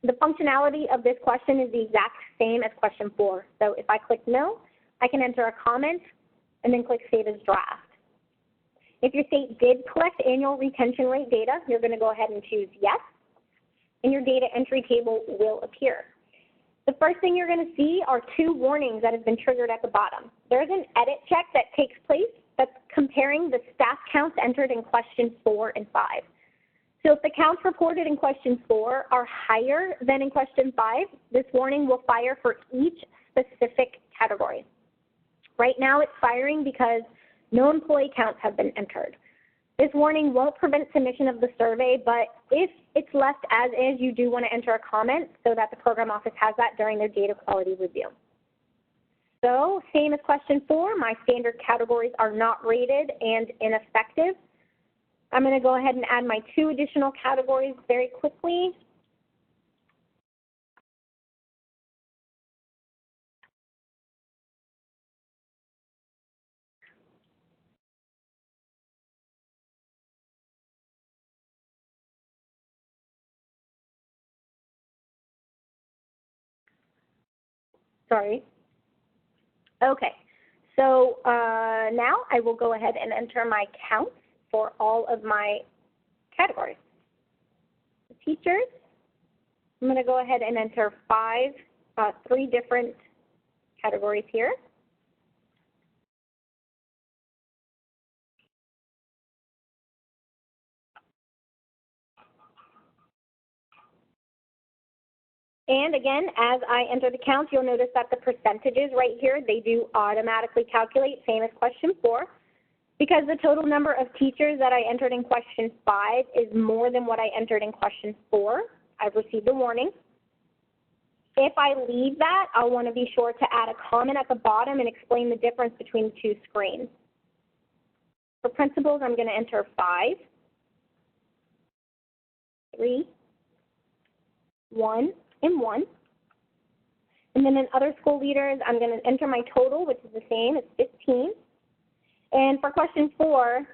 The functionality of this question is the exact same as question 4. So if I click no, I can enter a comment and then click Save as Draft. If your state did collect annual retention rate data, you're going to go ahead and choose yes, and your data entry table will appear. The first thing you're going to see are 2 warnings that have been triggered at the bottom. There's an edit check that takes place that's comparing the staff counts entered in questions 4 and 5. So if the counts reported in question 4 are higher than in question 5, this warning will fire for each specific category. Right now it's firing because no employee counts have been entered. This warning won't prevent submission of the survey, but if it's left as is, you do want to enter a comment so that the program office has that during their data quality review. So same as question 4, my standard categories are not rated and ineffective. I'm going to go ahead and add my 2 additional categories very quickly. Sorry. Okay, so now I will go ahead and enter my counts for all of my categories. The teachers, I'm going to go ahead and enter 3 different categories here. And again, as I enter the counts, you'll notice that the percentages right here, they do automatically calculate, same as question 4. Because the total number of teachers that I entered in question 5 is more than what I entered in question 4, I've received a warning. If I leave that, I'll want to be sure to add a comment at the bottom and explain the difference between the 2 screens. For principals, I'm going to enter 5, 3, 1, and 1. And then in other school leaders, I'm going to enter my total, which is the same, it's 15. And for question 4,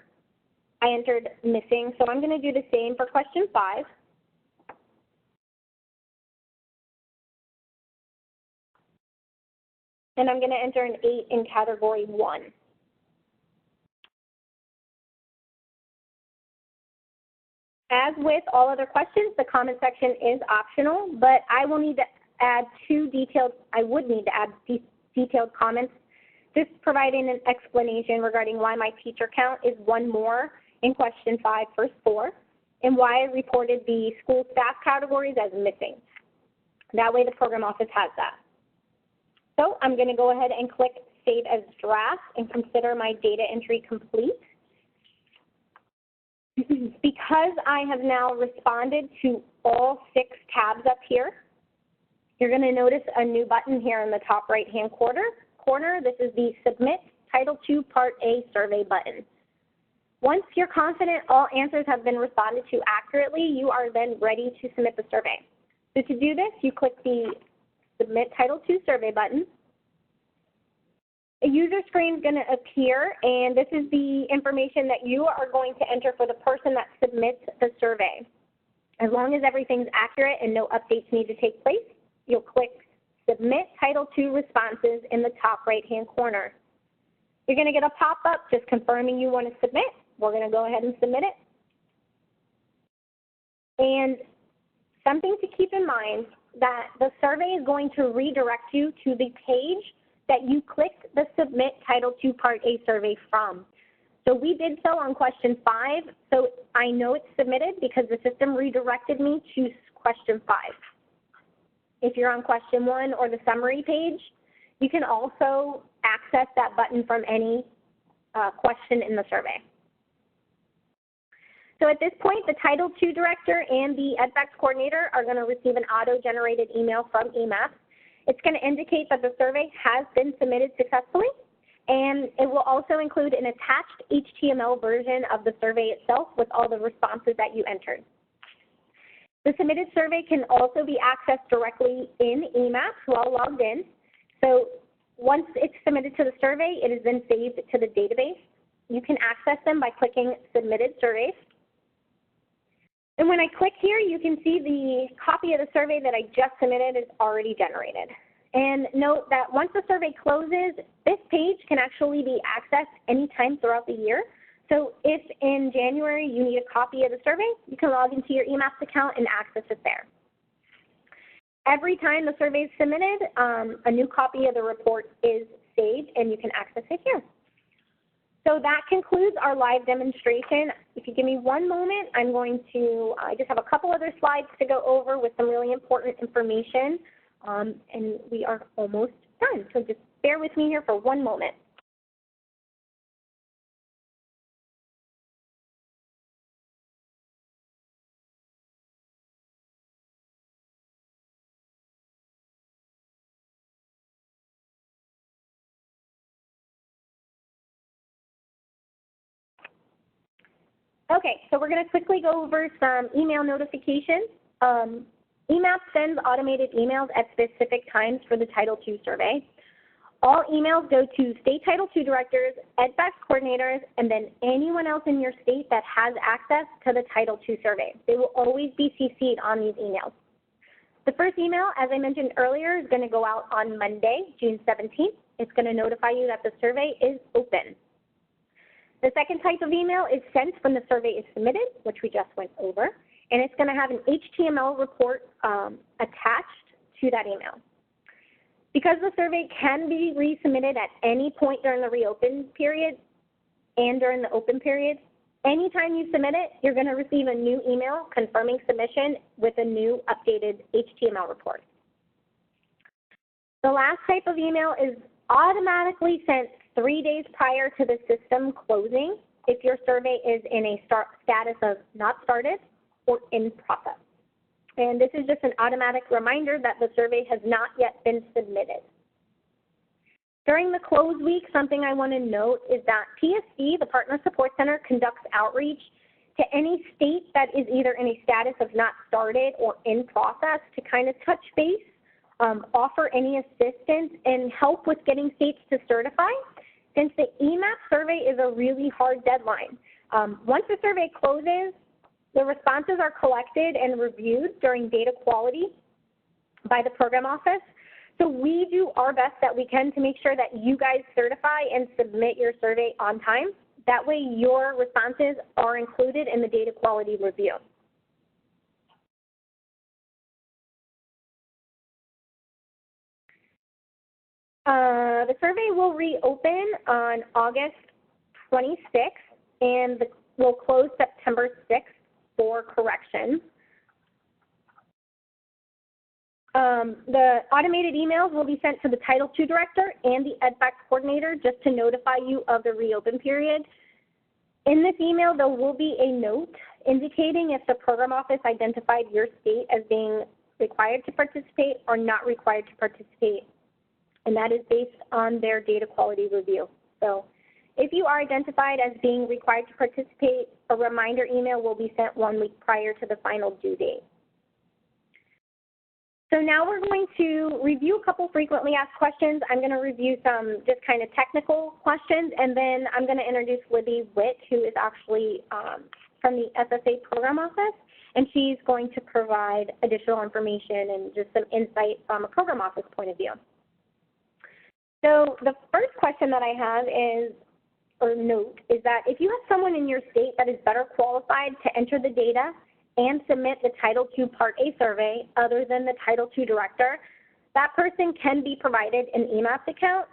I entered missing, so I'm going to do the same for question 5. And I'm going to enter an 8 in category 1. As with all other questions, the comment section is optional, but I will need to add I would need to add detailed comments, just providing an explanation regarding why my teacher count is 1 more in question 5 versus 4, and why I reported the school staff categories as missing. That way the program office has that. So I'm going to go ahead and click Save as Draft and consider my data entry complete. Because I have now responded to all 6 tabs up here, you're going to notice a new button here in the top right-hand corner. This is the Submit Title II Part A Survey button. Once you're confident all answers have been responded to accurately, you are then ready to submit the survey. So to do this, you click the Submit Title II Survey button. A user screen is going to appear, and this is the information that you are going to enter for the person that submits the survey. As long as everything's accurate and no updates need to take place, you'll click Submit Title II Responses in the top right-hand corner. You're going to get a pop-up just confirming you want to submit. We're going to go ahead and submit it. And something to keep in mind that the survey is going to redirect you to the page that you clicked the Submit Title II Part A survey from. So we did so on question 5, so I know it's submitted because the system redirected me to question 5. If you're on question 1 or the summary page, you can also access that button from any question in the survey. So at this point, the Title II Director and the EdVacs Coordinator are going to receive an auto-generated email from EMAPS. It's going to indicate that the survey has been submitted successfully, and it will also include an attached HTML version of the survey itself with all the responses that you entered. The submitted survey can also be accessed directly in EMAPS while logged in. So once it's submitted to the survey, it is then saved to the database. You can access them by clicking Submitted Surveys. And when I click here, you can see the copy of the survey that I just submitted is already generated. And note that once the survey closes, this page can actually be accessed anytime throughout the year. So if in January you need a copy of the survey, you can log into your EMAPS account and access it there. Every time the survey is submitted, a new copy of the report is saved and you can access it here. So that concludes our live demonstration. If you give me one moment, I'm going to, I just have a couple other slides to go over with some really important information, and we are almost done. So just bear with me here for one moment. Okay, so we're going to quickly go over some email notifications. EMAPS sends automated emails at specific times for the Title II survey. All emails go to state Title II directors, EdVacs coordinators, and then anyone else in your state that has access to the Title II survey. They will always be CC'd on these emails. The first email, as I mentioned earlier, is going to go out on Monday, June 17th. It's going to notify you that the survey is open. The second type of email is sent when the survey is submitted, which we just went over, and it's going to have an HTML report attached to that email. Because the survey can be resubmitted at any point during the reopen period and during the open period, anytime you submit it, you're going to receive a new email confirming submission with a new updated HTML report. The last type of email is automatically sent 3 days prior to the system closing if your survey is in a status of not started or in process. And this is just an automatic reminder that the survey has not yet been submitted. During the close week, something I want to note is that PSC, the Partner Support Center, conducts outreach to any state that is either in a status of not started or in process to kind of touch base, offer any assistance, and help with getting states to certify, since the EMAPS survey is a really hard deadline. Once the survey closes, the responses are collected and reviewed during data quality by the program office. So we do our best that we can to make sure that you guys certify and submit your survey on time. That way your responses are included in the data quality review. The survey will reopen on August 26th and will close September 6th for corrections. The automated emails will be sent to the Title II director and the EdVacs coordinator just to notify you of the reopen period. In this email, there will be a note indicating if the program office identified your state as being required to participate or not required to participate, and that is based on their data quality review. So if you are identified as being required to participate, a reminder email will be sent 1 week prior to the final due date. So now we're going to review a couple frequently asked questions. I'm going to review some just kind of technical questions, and then I'm going to introduce Libby Witt, who is actually from the FFA program office, and she's going to provide additional information and just some insight from a program office point of view. So the first question that I have is, or note, is that if you have someone in your state that is better qualified to enter the data and submit the Title II Part A survey other than the Title II director, that person can be provided an EMAPS account,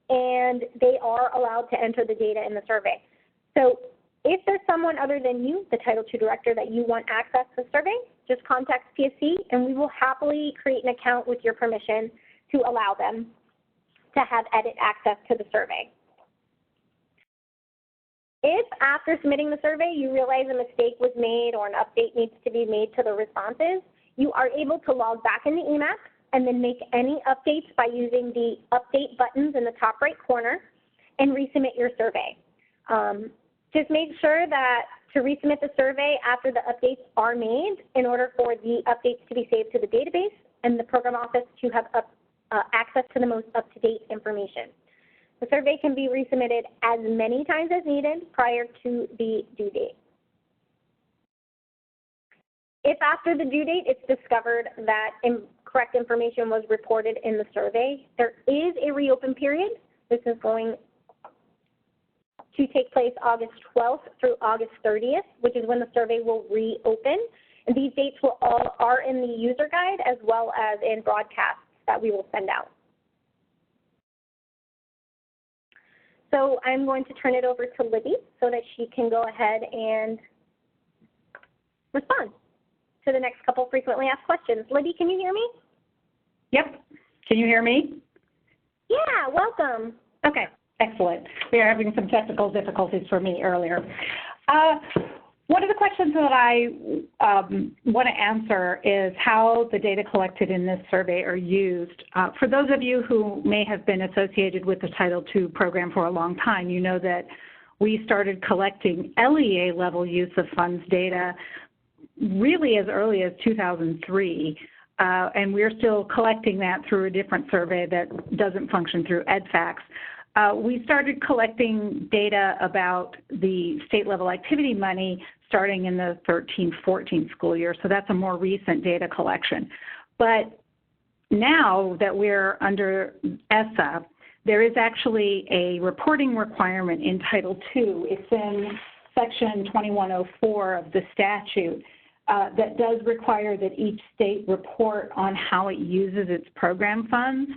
and they are allowed to enter the data in the survey. So if there's someone other than you, the Title II director, that you want access to the survey, just contact PSC, and we will happily create an account with your permission to allow them to have edit access to the survey. If after submitting the survey you realize a mistake was made or an update needs to be made to the responses, you are able to log back in the EMAPS and then make any updates by using the update buttons in the top right corner and resubmit your survey. Just make sure that to resubmit the survey after the updates are made in order for the updates to be saved to the database and the program office to have access to the most up-to-date information. The survey can be resubmitted as many times as needed prior to the due date. If after the due date it's discovered that incorrect information was reported in the survey, there is a reopen period. This is going to take place August 12th through August 30th, which is when the survey will reopen. And these dates are in the user guide as well as in broadcasts that we will send out. So I'm going to turn it over to Libby so that she can go ahead and respond to the next couple frequently asked questions. Libby, can you hear me? Yep. Can you hear me? Yeah, welcome. Okay, excellent. We are having some technical difficulties for me earlier. One of the questions that I want to answer is how the data collected in this survey are used. For those of you who may have been associated with the Title II program for a long time, you know that we started collecting LEA level use of funds data really as early as 2003, and we're still collecting that through a different survey that doesn't function through EDFACS. We started collecting data about the state level activity money starting in the 13-14 school year, so that's a more recent data collection. But now that we're under ESSA, there is actually a reporting requirement in Title II. It's in Section 2104 of the statute that does require that each state report on how it uses its program funds.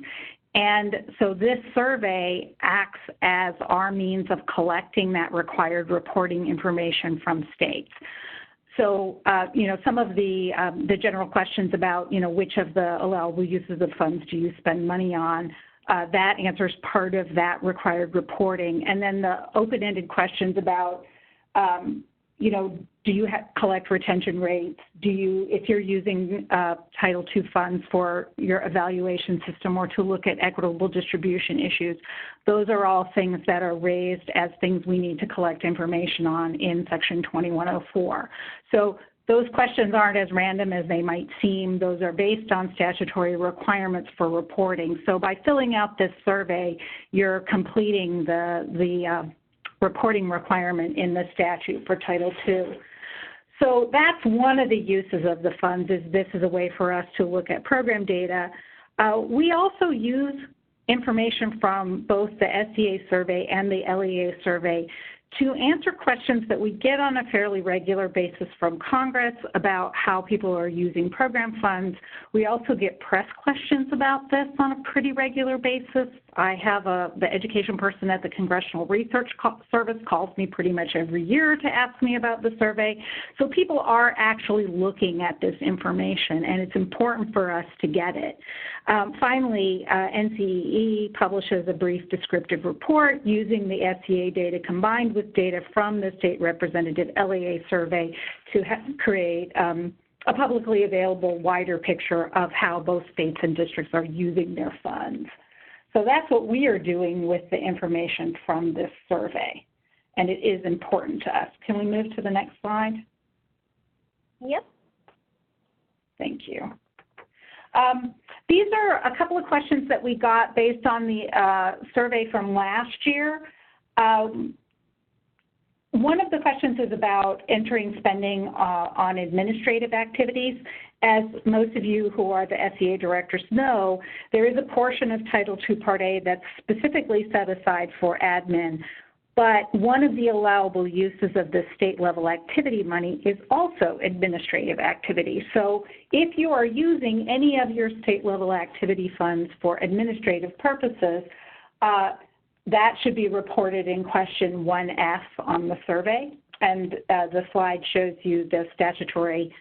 And so this survey acts as our means of collecting that required reporting information from states. So, you know, some of the general questions about, you know, which of the allowable uses of funds do you spend money on, that answers part of that required reporting. And then the open-ended questions about, you know, do you collect retention rates? Do you, if you're using Title II funds for your evaluation system or to look at equitable distribution issues, those are all things that are raised as things we need to collect information on in Section 2104. So those questions aren't as random as they might seem. Those are based on statutory requirements for reporting. So by filling out this survey, you're completing the reporting requirement in the statute for Title II. So that's one of the uses of the funds, is this is a way for us to look at program data. We also use information from both the SEA survey and the LEA survey to answer questions that we get on a fairly regular basis from Congress about how people are using program funds. We also get press questions about this on a pretty regular basis I have the education person at the Congressional Research Service calls me pretty much every year to ask me about the survey. So people are actually looking at this information, and it's important for us to get it. Finally, NCEE publishes a brief descriptive report using the SEA data combined with data from the state representative LEA survey to create a publicly available wider picture of how both states and districts are using their funds. So that's what we are doing with the information from this survey, and it is important to us. Can we move to the next slide? Yep. Thank you. These are a couple of questions that we got based on the survey from last year. One of the questions is about entering spending on administrative activities. As most of you who are the SEA directors know, there is a portion of Title II Part A that's specifically set aside for admin, but one of the allowable uses of the state-level activity money is also administrative activity. So if you are using any of your state-level activity funds for administrative purposes, that should be reported in question 1F on the survey, and the slide shows you the statutory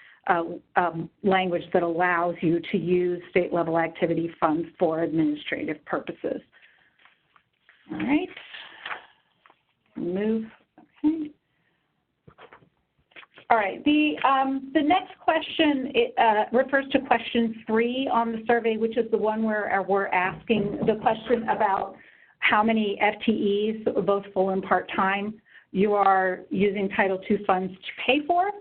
language that allows you to use state-level activity funds for administrative purposes. All right, move. Okay. All right, the next question refers to question 3 on the survey, which is the one where we're asking the question about how many FTEs, both full and part-time, you are using Title II funds to pay for.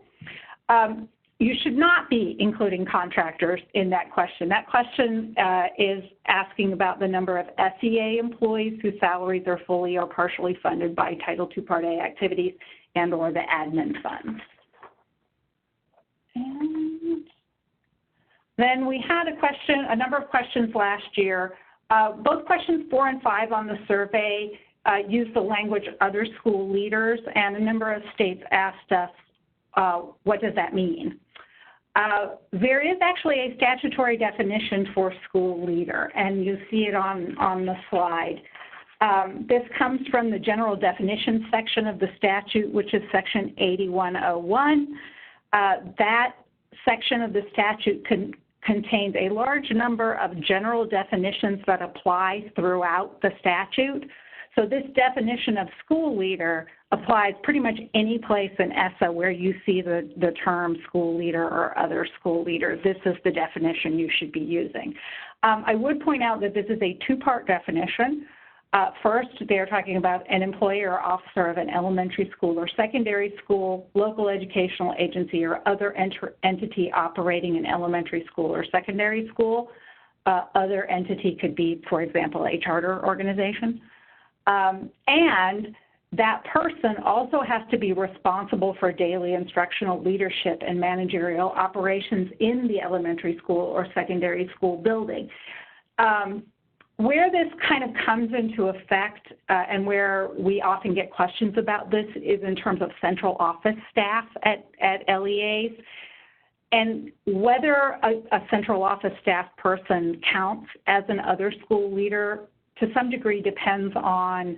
You should not be including contractors in that question. That question is asking about the number of SEA employees whose salaries are fully or partially funded by Title II Part A activities and or the admin funds. And then we had a number of questions last year. Both questions 4 and 5 on the survey use the language other school leaders, and a number of states asked us, what does that mean? There is actually a statutory definition for school leader, and you see it on the slide. This comes from the general definition section of the statute, which is section 8101. That section of the statute contains a large number of general definitions that apply throughout the statute. So this definition of school leader applies pretty much any place in ESSA where you see the term school leader or other school leader. This is the definition you should be using. I would point out that this is a two-part definition. First, they're talking about an employee or officer of an elementary school or secondary school, local educational agency, or other entity operating an elementary school or secondary school. Other entity could be, for example, a charter organization. And that person also has to be responsible for daily instructional leadership and managerial operations in the elementary school or secondary school building. Where this kind of comes into effect and where we often get questions about this is in terms of central office staff at LEAs. And whether a central office staff person counts as an other school leader to some degree depends on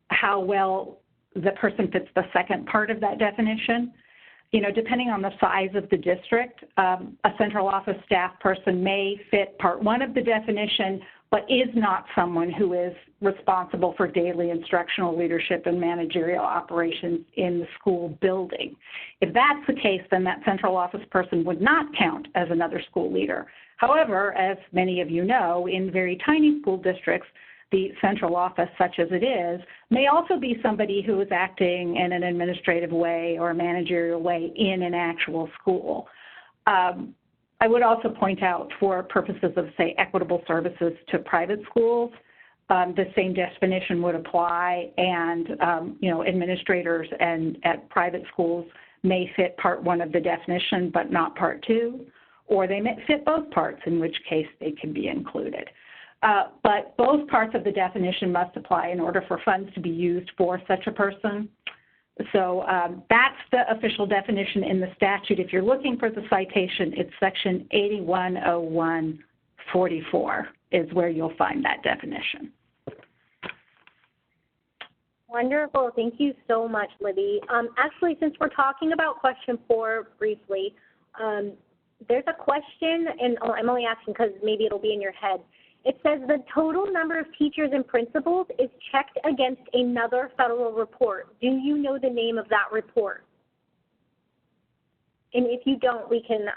how well the person fits the second part of that definition. You know, depending on the size of the district, a central office staff person may fit part 1 of the definition, but is not someone who is responsible for daily instructional leadership and managerial operations in the school building. If that's the case, then that central office person would not count as another school leader. However, as many of you know, in very tiny school districts, the central office, such as it is, may also be somebody who is acting in an administrative way or a managerial way in an actual school. I would also point out for purposes of, say, equitable services to private schools, the same definition would apply, and administrators at private schools may fit part 1 of the definition but not part 2, or they may fit both parts, in which case they can be included. But both parts of the definition must apply in order for funds to be used for such a person. So that's the official definition in the statute. If you're looking for the citation, it's section 8101.44 is where you'll find that definition. Wonderful. Thank you so much, Libby. Actually, since we're talking about question 4 briefly, there's a question, and I'm only asking because maybe it'll be in your head. It says the total number of teachers and principals is checked against another federal report. Do you know the name of that report? And if you don't, we can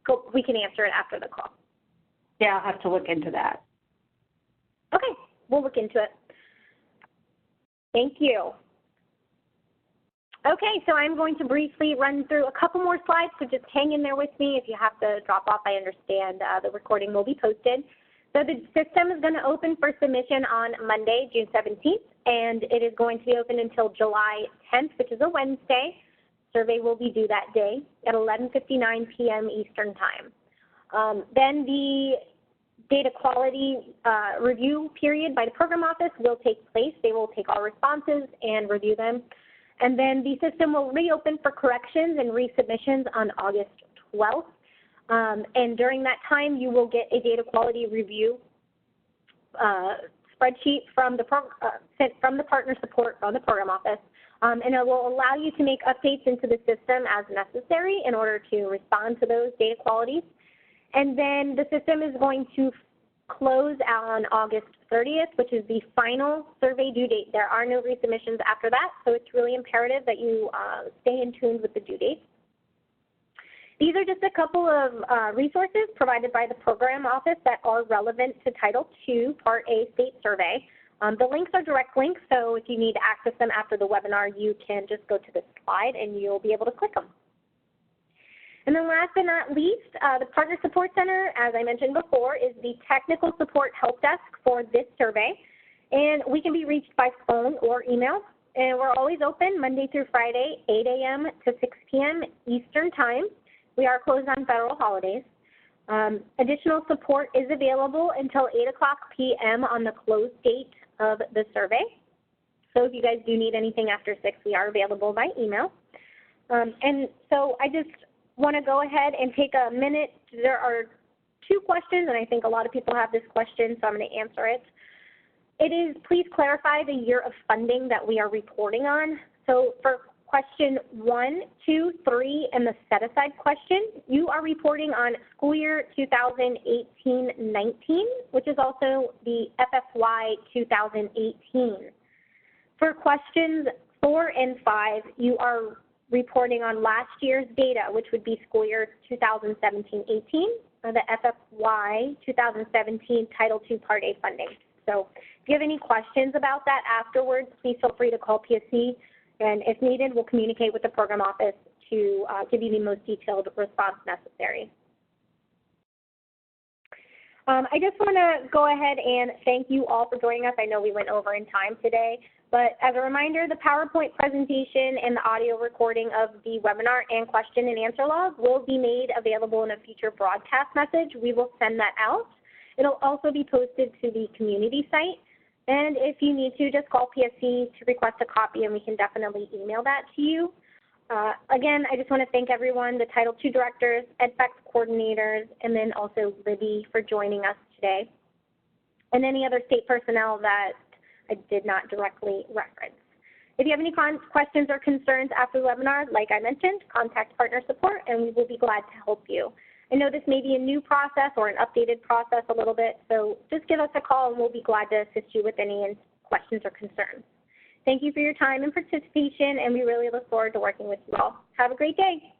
answer it after the call. Yeah, I'll have to look into that. Okay, we'll look into it. Thank you. Okay, so I'm going to briefly run through a couple more slides, so just hang in there with me. If you have to drop off, I understand the recording will be posted. So the system is going to open for submission on Monday, June 17th, and it is going to be open until July 10th, which is a Wednesday. Survey will be due that day at 11:59 p.m. Eastern Time. Then the data quality review period by the program office will take place. They will take all responses and review them. And then the system will reopen for corrections and resubmissions on August 12th. And during that time, you will get a data quality review spreadsheet from the partner support from the program office. And it will allow you to make updates into the system as necessary in order to respond to those data qualities. And then the system is going to close on August 30th, which is the final survey due date. There are no resubmissions after that, so it's really imperative that you stay in tune with the due date. These are just a couple of resources provided by the program office that are relevant to Title II, Part A State Survey. The links are direct links, so if you need to access them after the webinar, you can just go to this slide and you'll be able to click them. And then last but not least, the Partner Support Center, as I mentioned before, is the technical support help desk for this survey. And we can be reached by phone or email. And we're always open Monday through Friday, 8 a.m. to 6 p.m. Eastern Time. We are closed on federal holidays. Additional support is available until 8 o'clock p.m. on the close date of the survey. So if you guys do need anything after 6, we are available by email. And so I just want to go ahead and take a minute. There are 2 questions, and I think a lot of people have this question, so I'm going to answer it. It is, please clarify the year of funding that we are reporting on. So for question 1, 2, 3, and the set-aside question, you are reporting on school year 2018-19, which is also the FFY 2018. For questions 4 and 5, you are reporting on last year's data, which would be school year 2017-18, or the FFY 2017 Title II Part A funding. So if you have any questions about that afterwards, please feel free to call PSC, and if needed, we'll communicate with the program office to give you the most detailed response necessary. I just want to go ahead and thank you all for joining us. I know we went over in time today, but as a reminder, the PowerPoint presentation and the audio recording of the webinar and question and answer log will be made available in a future broadcast message. We will send that out. It'll also be posted to the community site. And if you need to, just call PSC to request a copy, and we can definitely email that to you. Again, I just want to thank everyone, the Title II directors, EdFX coordinators, and then also Libby for joining us today, and any other state personnel that I did not directly reference. If you have any questions or concerns after the webinar, like I mentioned, contact Partner Support, and we will be glad to help you. I know this may be a new process or an updated process a little bit, so just give us a call and we'll be glad to assist you with any questions or concerns. Thank you for your time and participation, and we really look forward to working with you all. Have a great day.